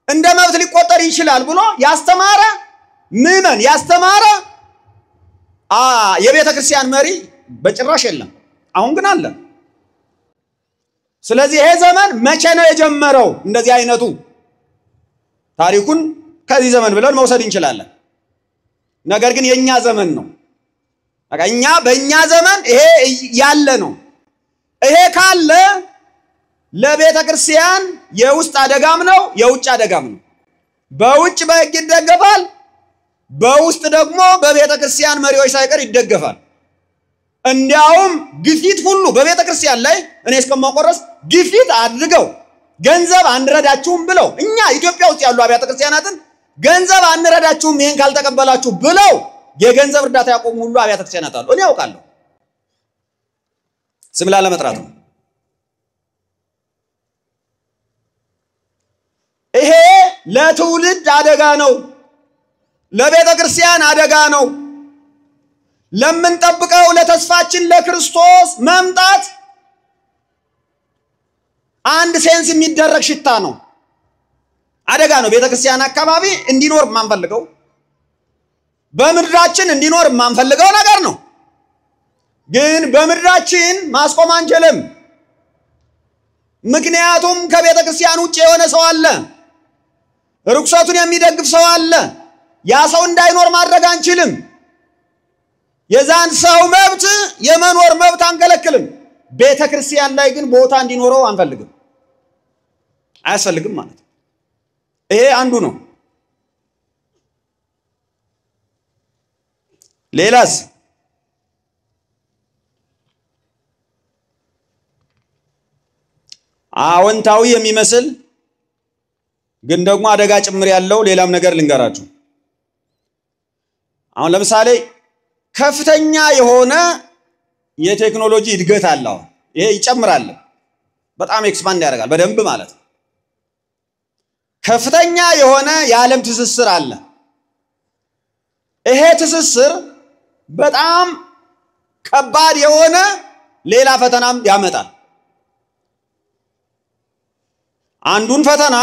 እንደ መብት ሊቆጠር ይችላል ብሎ ያስተማረ ምዕመን ያስተማረ የቤተ ክርስቲያን መሪ በጭራሽ የለም። አሁን ግን አለ። ስለዚህ ይሄ ዘመን መቼ ነው የጀመረው? እንደዚህ አይነቱ ታሪኩን ከዚህ ዘመን ብለን መውሰድ እንችላለን። ነገር ግን የኛ ዘመን ነው። በእኛ ዘመን ይሄ ያለ ነው። ይሄ ካለ ለቤተ ክርስቲያን የውስጥ አደጋም ነው የውጭ አደጋም ነው። በውጭ በሕግ ይደገፋል፣ በውስጥ ደግሞ በቤተ ክርስቲያን መሪዎች ሳይቀር ይደገፋል። እንዲያውም ግፊት ሁሉ በቤተ ክርስቲያን ላይ እኔ እስከማቆረስ ግፊት አድርገው ገንዘብ አንረዳችሁም ብለው እኛ ኢትዮጵያ ውስጥ ያሉ አብያተ ክርስቲያናትን ገንዘብ አንረዳችሁም ይሄን ካልተቀበላችሁ ብለው የገንዘብ እርዳታ ያቆሙ ሁሉ አብያተ ክርስቲያናት አሉ። እኔ ያውቃለሁ። ስም ላለመጥራት ነው። ይሄ ለትውልድ አደጋ ነው። ለቤተ ክርስቲያን አደጋ ነው። ለምንጠብቀው ለተስፋችን ለክርስቶስ መምጣት አንድ ሴንስ የሚደረግ ሽታ ነው። አደጋ ነው። ቤተ ክርስቲያን አካባቢ እንዲኖር ማንፈልገው በምድራችን እንዲኖር ማንፈልገው ነገር ነው። ግን በምድራችን ማስቆም አንችልም። ምክንያቱም ከቤተ ክርስቲያን ውጭ የሆነ ሰው አለ። ርኩሰቱን የሚደግፍ ሰው አለ። ያ ሰው እንዳይኖር ማድረግ አንችልም። የዛን ሰው መብት የመኖር መብት አንከለክልም። ቤተ ክርስቲያን ላይ ግን ቦታ እንዲኖረው አንፈልግም። አያስፈልግም ማለት ይሄ አንዱ ነው። ሌላስ አዎንታዊ የሚመስል ግን ደግሞ አደጋ ጭምር ያለው ሌላም ነገር ልንገራችሁ። አሁን ለምሳሌ ከፍተኛ የሆነ የቴክኖሎጂ እድገት አለው። ይሄ ይጨምራል፣ በጣም ኤክስፓንድ ያደርጋል በደንብ ማለት ነው። ከፍተኛ የሆነ የዓለም ትስስር አለ። ይሄ ትስስር በጣም ከባድ የሆነ ሌላ ፈተናም ያመጣል። አንዱን ፈተና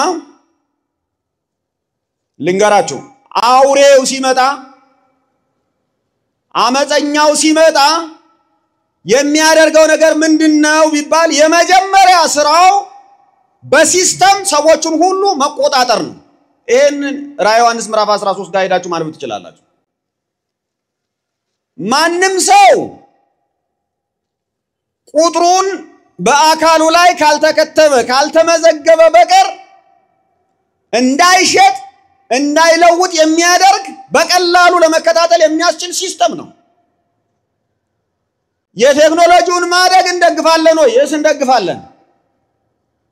ልንገራችሁ። አውሬው ሲመጣ አመፀኛው ሲመጣ የሚያደርገው ነገር ምንድነው ቢባል የመጀመሪያ ስራው በሲስተም ሰዎችን ሁሉ መቆጣጠር ነው። ይሄን ራዕየ ዮሐንስ ምዕራፍ 13 ጋር ሄዳችሁ ማንበብ ትችላላችሁ። ማንም ሰው ቁጥሩን በአካሉ ላይ ካልተከተበ ካልተመዘገበ በቀር እንዳይሸጥ እንዳይለውጥ የሚያደርግ በቀላሉ ለመከታተል የሚያስችል ሲስተም ነው። የቴክኖሎጂውን ማደግ እንደግፋለን ወይ? እስ እንደግፋለን።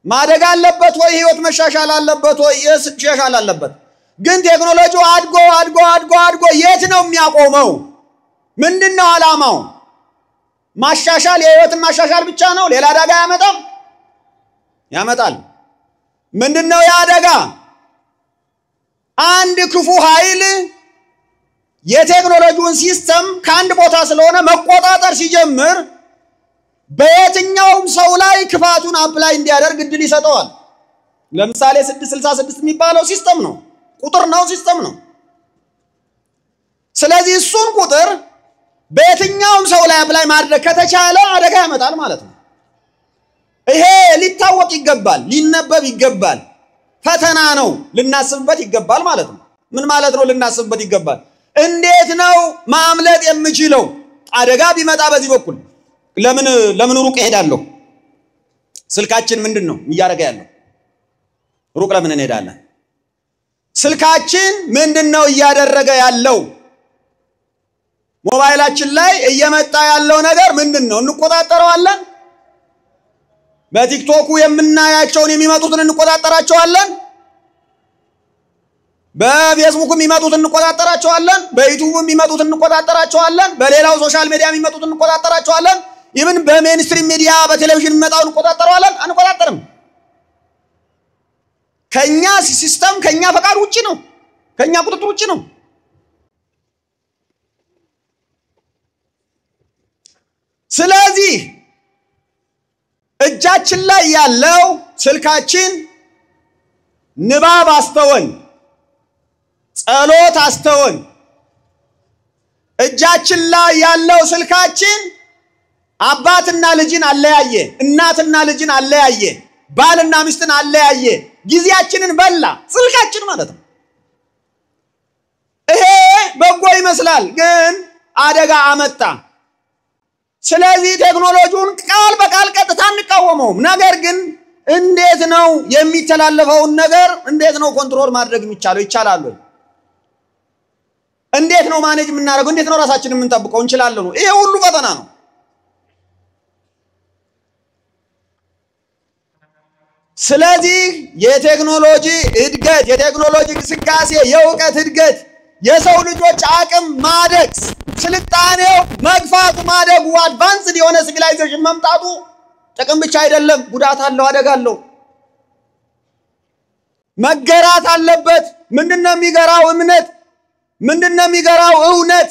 ማደግ አለበት ወይ? ህይወት መሻሻል አለበት ወይ? እስ መሻሻል አለበት። ግን ቴክኖሎጂው አድጎ የት ነው የሚያቆመው? ምንድነው ዓላማው? ማሻሻል የህይወትን ማሻሻል ብቻ ነው? ሌላ አደጋ ያመጣል? ያመጣል። ምንድነው ያ አደጋ? አንድ ክፉ ኃይል የቴክኖሎጂውን ሲስተም ከአንድ ቦታ ስለሆነ መቆጣጠር ሲጀምር በየትኛውም ሰው ላይ ክፋቱን አፕላይ እንዲያደርግ እድል ይሰጠዋል። ለምሳሌ 666 የሚባለው ሲስተም ነው፣ ቁጥር ነው፣ ሲስተም ነው። ስለዚህ እሱን ቁጥር በየትኛውም ሰው ላይ አፕላይ ማድረግ ከተቻለ አደጋ ያመጣል ማለት ነው። ይሄ ሊታወቅ ይገባል፣ ሊነበብ ይገባል። ፈተና ነው፣ ልናስብበት ይገባል ማለት ነው። ምን ማለት ነው ልናስብበት ይገባል? እንዴት ነው ማምለጥ የምችለው? አደጋ ቢመጣ በዚህ በኩል ለምን ሩቅ እሄዳለሁ? ስልካችን ምንድነው እያደረገ ያለው? ሩቅ ለምን እንሄዳለን? ስልካችን ምንድነው እያደረገ ያለው? ሞባይላችን ላይ እየመጣ ያለው ነገር ምንድነው? እንቆጣጠረዋለን? በቲክቶኩ የምናያቸውን የሚመጡትን እንቆጣጠራቸዋለን? በፌስቡክ የሚመጡትን እንቆጣጠራቸዋለን? በዩቲዩብ የሚመጡትን እንቆጣጠራቸዋለን? በሌላው ሶሻል ሚዲያ የሚመጡትን እንቆጣጠራቸዋለን? ኢቭን በሜንስትሪም ሚዲያ በቴሌቪዥን የሚመጣውን እንቆጣጠረዋለን? አንቆጣጠርም። ከኛ ሲስተም ከኛ ፈቃድ ውጪ ነው፣ ከኛ ቁጥጥር ውጪ ነው። ስለዚህ እጃችን ላይ ያለው ስልካችን ንባብ አስተወን፣ ጸሎት አስተወን። እጃችን ላይ ያለው ስልካችን አባትና ልጅን አለያየ፣ እናትና ልጅን አለያየ፣ ባልና ሚስትን አለያየ፣ ጊዜያችንን በላ ስልካችን ማለት ነው። ይሄ በጎ ይመስላል፣ ግን አደጋ አመጣ። ስለዚህ ቴክኖሎጂውን ቃል በቃል ቀጥታ እንቃወመውም። ነገር ግን እንዴት ነው የሚተላለፈውን ነገር እንዴት ነው ኮንትሮል ማድረግ የሚቻለው? ይቻላል ወይ? እንዴት ነው ማኔጅ የምናደርገው? እንዴት ነው ራሳችንን የምንጠብቀው? እንችላለን ነው? ይሄ ሁሉ ፈተና ነው። ስለዚህ የቴክኖሎጂ እድገት የቴክኖሎጂ ግስጋሴ የእውቀት እድገት የሰው ልጆች አቅም ማደግ ስልጣኔው መግፋቱ ማደጉ አድቫንስድ የሆነ ሲቪላይዜሽን መምጣቱ ጥቅም ብቻ አይደለም ጉዳት አለው አደጋ አለው መገራት አለበት ምንድነው የሚገራው እምነት ምንድነው የሚገራው እውነት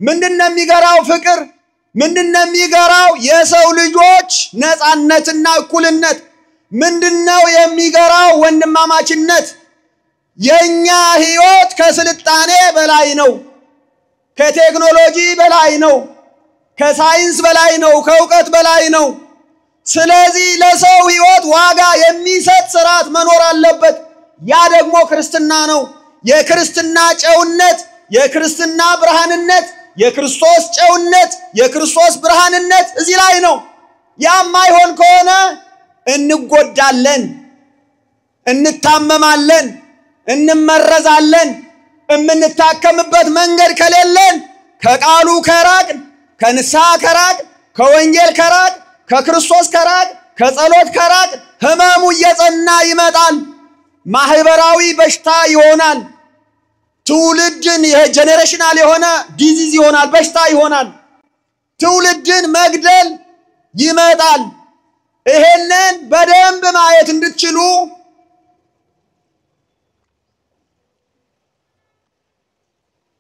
ምንድነው የሚገራው ፍቅር ምንድነው የሚገራው የሰው ልጆች ነፃነትና እኩልነት ምንድነው የሚገራው ወንድማማችነት የኛ ህይወት ከስልጣኔ በላይ ነው ከቴክኖሎጂ በላይ ነው ከሳይንስ በላይ ነው ከእውቀት በላይ ነው ስለዚህ ለሰው ህይወት ዋጋ የሚሰጥ ስርዓት መኖር አለበት ያ ደግሞ ክርስትና ነው የክርስትና ጨውነት የክርስትና ብርሃንነት የክርስቶስ ጨውነት የክርስቶስ ብርሃንነት እዚህ ላይ ነው ያማይሆን ከሆነ እንጎዳለን እንታመማለን እንመረዛለን እምንታከምበት መንገድ ከሌለን ከቃሉ ከራቅ ከንስሐ ከራቅ ከወንጌል ከራቅ ከክርስቶስ ከራቅ ከጸሎት ከራቅ ህመሙ እየጸና ይመጣል ማህበራዊ በሽታ ይሆናል ትውልድን የጄኔሬሽናል የሆነ ዲዚዝ ይሆናል በሽታ ይሆናል ትውልድን መግደል ይመጣል ይሄንን በደንብ ማየት እንድትችሉ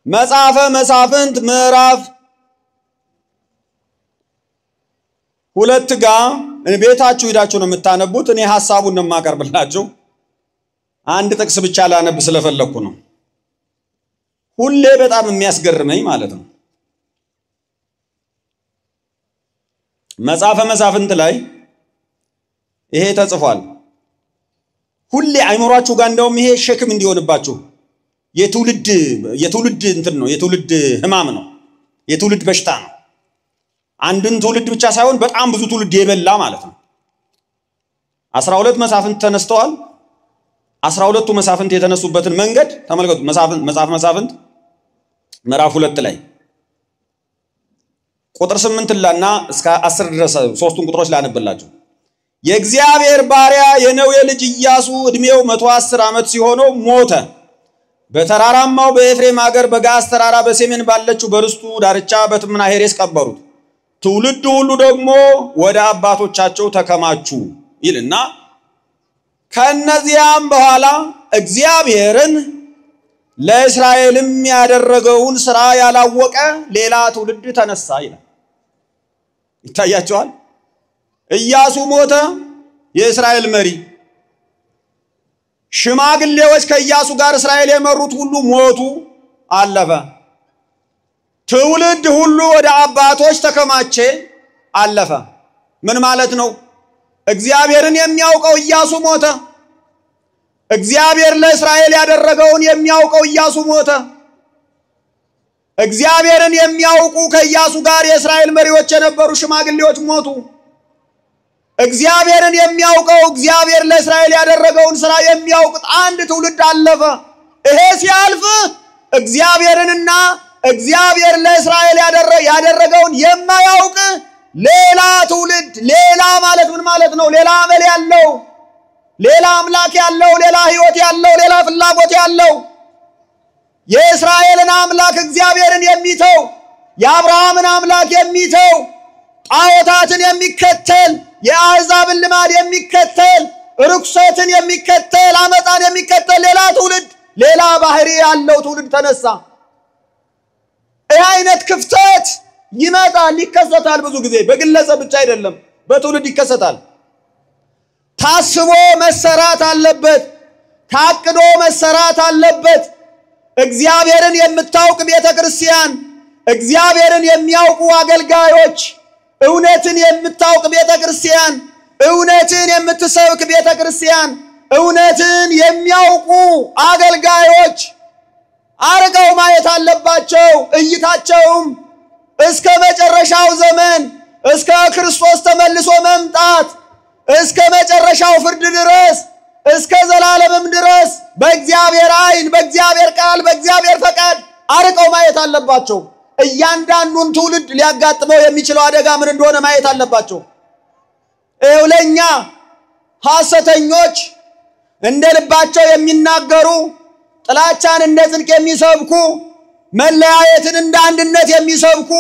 መጽሐፈ መሳፍንት ምዕራፍ 2 ጋር ቤታችሁ ሄዳችሁ ነው የምታነቡት እኔ ሐሳቡን ነው ማቀርብላችሁ አንድ ጥቅስ ብቻ ላነብ ስለፈለኩ ነው ሁሌ በጣም የሚያስገርመኝ ማለት ነው መጽሐፈ መሳፍንት ላይ ይሄ ተጽፏል ሁሌ አይሞራችሁ ጋር እንደውም ይሄ ሸክም እንዲሆንባችሁ የትውልድ እንትን ነው የትውልድ ህማም ነው የትውልድ በሽታ ነው አንድን ትውልድ ብቻ ሳይሆን በጣም ብዙ ትውልድ የበላ ማለት ነው 12 መሳፍንት ተነስተዋል 12ቱ መሳፍንት የተነሱበትን መንገድ ተመልከቱ መጽሐፈ መሳፍንት ምዕራፍ 2 ላይ ቁጥር 8 ላና እስከ 10 ድረስ ሶስቱን ቁጥሮች ላነብላችሁ የእግዚአብሔር ባሪያ የነዌ ልጅ ኢያሱ እድሜው 110 ዓመት ሲሆነው ሞተ በተራራማው በኤፍሬም ሀገር በጋስ ተራራ በሰሜን ባለችው በርስቱ ዳርቻ በትምና ሄሬስ ቀበሩት ትውልድ ሁሉ ደግሞ ወደ አባቶቻቸው ተከማቹ ይልና ከነዚያም በኋላ እግዚአብሔርን ለእስራኤልም ያደረገውን ሥራ ያላወቀ ሌላ ትውልድ ተነሳ ይላል ይታያቸዋል ኢያሱ ሞተ የእስራኤል መሪ ሽማግሌዎች ከኢያሱ ጋር እስራኤል የመሩት ሁሉ ሞቱ አለፈ ትውልድ ሁሉ ወደ አባቶች ተከማቸ አለፈ ምን ማለት ነው እግዚአብሔርን የሚያውቀው ኢያሱ ሞተ እግዚአብሔር ለእስራኤል ያደረገውን የሚያውቀው ኢያሱ ሞተ እግዚአብሔርን የሚያውቁ ከኢያሱ ጋር የእስራኤል መሪዎች የነበሩ ሽማግሌዎች ሞቱ እግዚአብሔርን የሚያውቀው እግዚአብሔር ለእስራኤል ያደረገውን ሥራ የሚያውቅ አንድ ትውልድ አለፈ ይሄ ሲያልፍ እግዚአብሔርንና እግዚአብሔር ለእስራኤል ያደረገውን የማያውቅ ሌላ ትውልድ ሌላ ማለት ምን ማለት ነው ሌላ አመል ያለው ሌላ አምላክ ያለው ሌላ ህይወት ያለው ሌላ ፍላጎት ያለው የእስራኤልን አምላክ እግዚአብሔርን የሚተው የአብርሃምን አምላክ የሚተው ጣዖታትን የሚከተል የአሕዛብን ልማድ የሚከተል ርኩሰትን የሚከተል አመጣን የሚከተል ሌላ ትውልድ ሌላ ባህሪ ያለው ትውልድ ተነሳ ይህ አይነት ክፍተት ይመጣል ይከሰታል ብዙ ጊዜ በግለሰብ ብቻ አይደለም በትውልድ ይከሰታል ታስቦ መሰራት አለበት ታቅዶ መሰራት አለበት እግዚአብሔርን የምታውቅ ቤተክርስቲያን እግዚአብሔርን የሚያውቁ አገልጋዮች እውነትን የምታውቅ ቤተክርስቲያን እውነትን የምትሰብክ ቤተክርስቲያን እውነትን የሚያውቁ አገልጋዮች አርቀው ማየት አለባቸው እይታቸውም እስከ መጨረሻው ዘመን እስከ ክርስቶስ ተመልሶ መምጣት እስከ መጨረሻው ፍርድ ድረስ እስከ ዘላለምም ድረስ በእግዚአብሔር አይን በእግዚአብሔር ቃል በእግዚአብሔር ፈቃድ አርቀው ማየት አለባቸው እያንዳንዱን ትውልድ ሊያጋጥመው የሚችለው አደጋ ምን እንደሆነ ማየት አለባቸው ሐሰተኞች እንደ ልባቸው የሚናገሩ ጥላቻን እንደ ጽድቅ የሚሰብኩ መለያየትን እንደ አንድነት የሚሰብኩ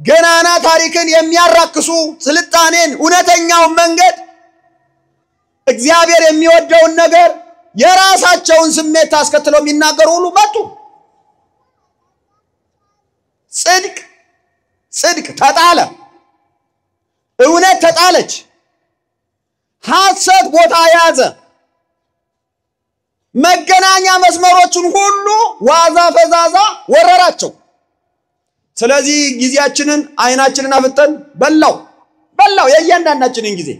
ገናና ታሪክን የሚያራክሱ ስልጣኔን እውነተኛውን መንገድ እግዚአብሔር የሚወደውን ነገር የራሳቸውን ስሜት አስከትለው የሚናገሩ ሁሉ መጡ። ጽድቅ ተጣለ፣ እውነት ተጣለች፣ ሐሰት ቦታ ያዘ። መገናኛ መስመሮችን ሁሉ ዋዛ ፈዛዛ ወረራቸው። ስለዚህ ጊዜያችንን አይናችንን አፍጠን በላው የእያንዳንዳችንን ጊዜ።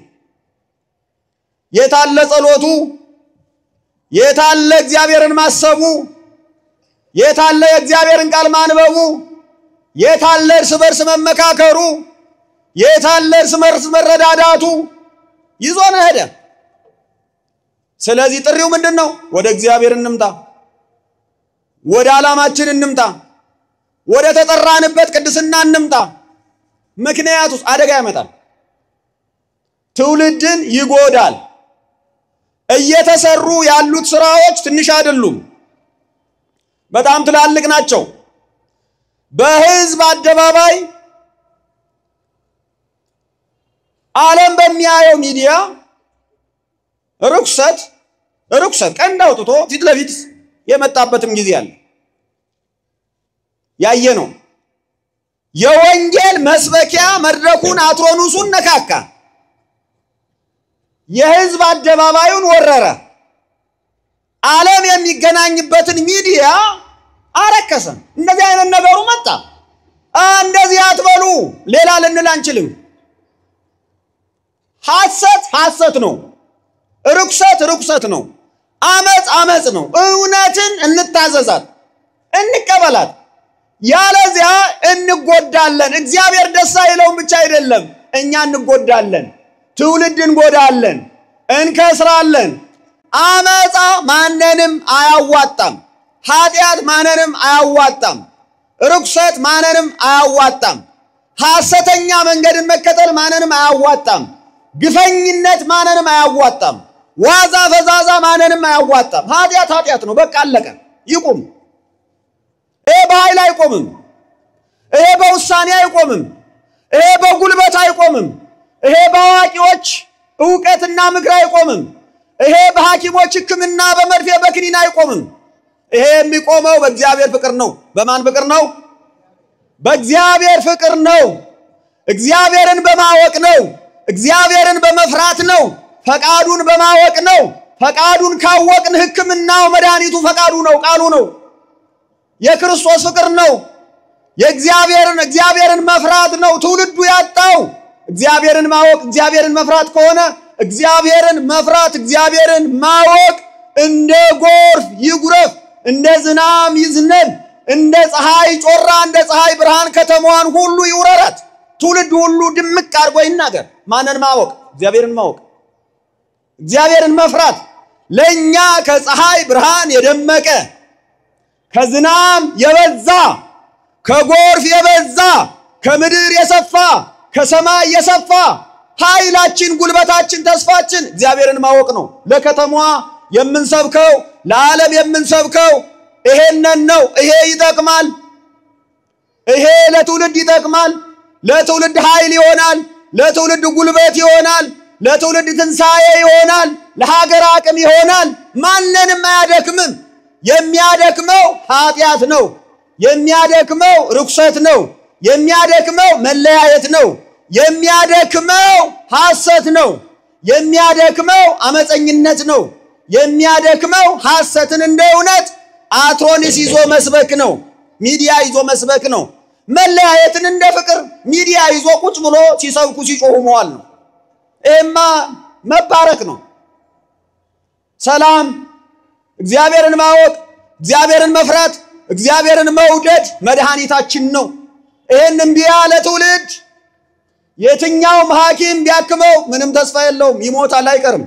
የታለ ጸሎቱ? የታለ እግዚአብሔርን ማሰቡ? የታለ የእግዚአብሔርን ቃል ማንበቡ? የታለ እርስ በርስ መመካከሩ? የታለ እርስ በርስ መረዳዳቱ? ይዞን ሄደ። ስለዚህ ጥሪው ምንድነው? ወደ እግዚአብሔር እንምጣ፣ ወደ ዓላማችን እንምጣ፣ ወደ ተጠራንበት ቅድስና እንምጣ። ምክንያቱስ አደጋ ያመጣል፣ ትውልድን ይጎዳል። እየተሰሩ ያሉት ስራዎች ትንሽ አይደሉም፣ በጣም ትላልቅ ናቸው። በህዝብ አደባባይ ዓለም በሚያየው ሚዲያ ርኩሰት ቀንድ አውጥቶ ፊት ለፊት የመጣበትም ጊዜ አለ። ያየ ነው። የወንጌል መስበኪያ መድረኩን አትሮኑሱን ነካካ፣ የህዝብ አደባባዩን ወረረ፣ ዓለም የሚገናኝበትን ሚዲያ አረከሰ። እንደዚህ አይነት ነገሩ መጣ። እንደዚህ አትበሉ ሌላ ልንል አንችልም። ሐሰት ነው፣ ርኩሰት ነው፣ አመጽ ነው። እውነትን እንታዘዛት፣ እንቀበላት፣ ያለዚያ እንጎዳለን። እግዚአብሔር ደስ አይለውም ብቻ አይደለም፣ እኛ እንጎዳለን፣ ትውልድ እንጎዳለን፣ እንከስራለን። አመጻ ማንንም አያዋጣም፣ ኃጢአት ማንንም አያዋጣም፣ ርኩሰት ማንንም አያዋጣም፣ ሐሰተኛ መንገድን መከተል ማንንም አያዋጣም፣ ግፈኝነት ማንንም አያዋጣም፣ ዋዛ ፈዛዛ ማንንም አያዋጣም። ኃጢአት ነው፣ በቃ አለቀ፣ ይቁም። ይሄ በኃይል አይቆምም፣ ይሄ በውሳኔ አይቆምም፣ ይሄ በጉልበት አይቆምም፣ ይሄ በአዋቂዎች ዕውቀትና ምክር አይቆምም፣ ይሄ በሐኪሞች ሕክምና በመርፌ በክኒን አይቆምም። ይሄ የሚቆመው በእግዚአብሔር ፍቅር ነው። በማን ፍቅር ነው? በእግዚአብሔር ፍቅር ነው። እግዚአብሔርን በማወቅ ነው። እግዚአብሔርን በመፍራት ነው። ፈቃዱን በማወቅ ነው። ፈቃዱን ካወቅን ሕክምናው መድኃኒቱ ፈቃዱ ነው፣ ቃሉ ነው። የክርስቶስ ፍቅር ነው። እግዚአብሔርን መፍራት ነው ትውልዱ ያጣው። እግዚአብሔርን ማወቅ እግዚአብሔርን መፍራት ከሆነ እግዚአብሔርን መፍራት እግዚአብሔርን ማወቅ እንደ ጎርፍ ይጉረፍ፣ እንደ ዝናም ይዝነብ፣ እንደ ፀሐይ ጮራ፣ እንደ ፀሐይ ብርሃን ከተማዋን ሁሉ ይውረራት። ትውልድ ሁሉ ድምቅ አድርጎ ይናገር። ማንን ማወቅ? እግዚአብሔርን ማወቅ፣ እግዚአብሔርን መፍራት። ለኛ ከፀሐይ ብርሃን የደመቀ ከዝናም የበዛ ከጎርፍ የበዛ ከምድር የሰፋ ከሰማይ የሰፋ ኃይላችን፣ ጉልበታችን፣ ተስፋችን እግዚአብሔርን ማወቅ ነው። ለከተማዋ የምንሰብከው ለዓለም የምንሰብከው ይሄንን ነው። ይሄ ይጠቅማል። ይሄ ለትውልድ ይጠቅማል። ለትውልድ ኃይል ይሆናል። ለትውልድ ጉልበት ይሆናል። ለትውልድ ትንሣኤ ይሆናል። ለሀገር አቅም ይሆናል። ማንንም አያደክምም። የሚያደክመው ኃጢአት ነው። የሚያደክመው ርኩሰት ነው። የሚያደክመው መለያየት ነው። የሚያደክመው ሐሰት ነው። የሚያደክመው አመፀኝነት ነው። የሚያደክመው ሐሰትን እንደ እውነት አትሮኒስ ይዞ መስበክ ነው። ሚዲያ ይዞ መስበክ ነው። መለያየትን እንደ ፍቅር ሚዲያ ይዞ ቁጭ ብሎ ሲሰብኩ ሲጮሁ መዋል ነው። ይሄማ መባረክ ነው። ሰላም፣ እግዚአብሔርን ማወቅ፣ እግዚአብሔርን መፍራት፣ እግዚአብሔርን መውደድ መድኃኒታችን ነው። ይሄን እምቢ ያለ ትውልድ የትኛውም ሐኪም ቢያክመው ምንም ተስፋ የለውም፣ ይሞታል፣ አይቀርም።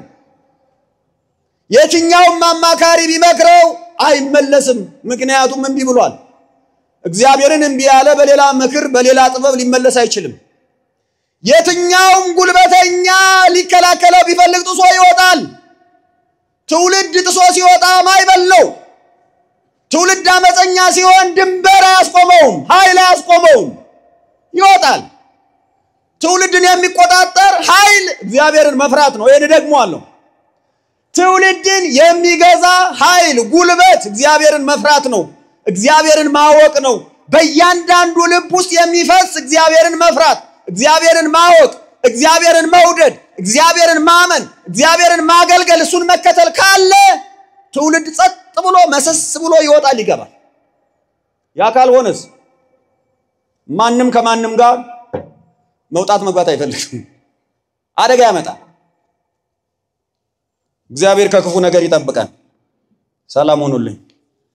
የትኛውም አማካሪ ቢመክረው አይመለስም፣ ምክንያቱም እምቢ ብሏል። እግዚአብሔርን እምቢ ያለ በሌላ ምክር በሌላ ጥበብ ሊመለስ አይችልም። የትኛውም ጉልበተኛ ሊከላከለው ቢፈልግ ጥሶ ይወጣል። ትውልድ ጥሶ ሲወጣ ማይበል ነው። ትውልድ አመፀኛ ሲሆን ድንበር አያስቆመውም፣ ኃይል አያስቆመውም፣ ይወጣል። ትውልድን የሚቆጣጠር ኃይል እግዚአብሔርን መፍራት ነው። ይሄን ደግሞአለሁ። ትውልድን የሚገዛ ኃይል ጉልበት እግዚአብሔርን መፍራት ነው፣ እግዚአብሔርን ማወቅ ነው። በእያንዳንዱ ልብ ውስጥ የሚፈስ እግዚአብሔርን መፍራት፣ እግዚአብሔርን ማወቅ፣ እግዚአብሔርን መውደድ፣ እግዚአብሔርን ማመን፣ እግዚአብሔርን ማገልገል፣ እሱን መከተል ካለ ትውልድ ጸጥ ብሎ መሰስ ብሎ ይወጣል ይገባል። ያ ካልሆነስ ማንም ከማንም ጋር መውጣት መግባት አይፈልግም፣ አደጋ ያመጣል። እግዚአብሔር ከክፉ ነገር ይጠብቀን። ሰላም ሁኑልኝ።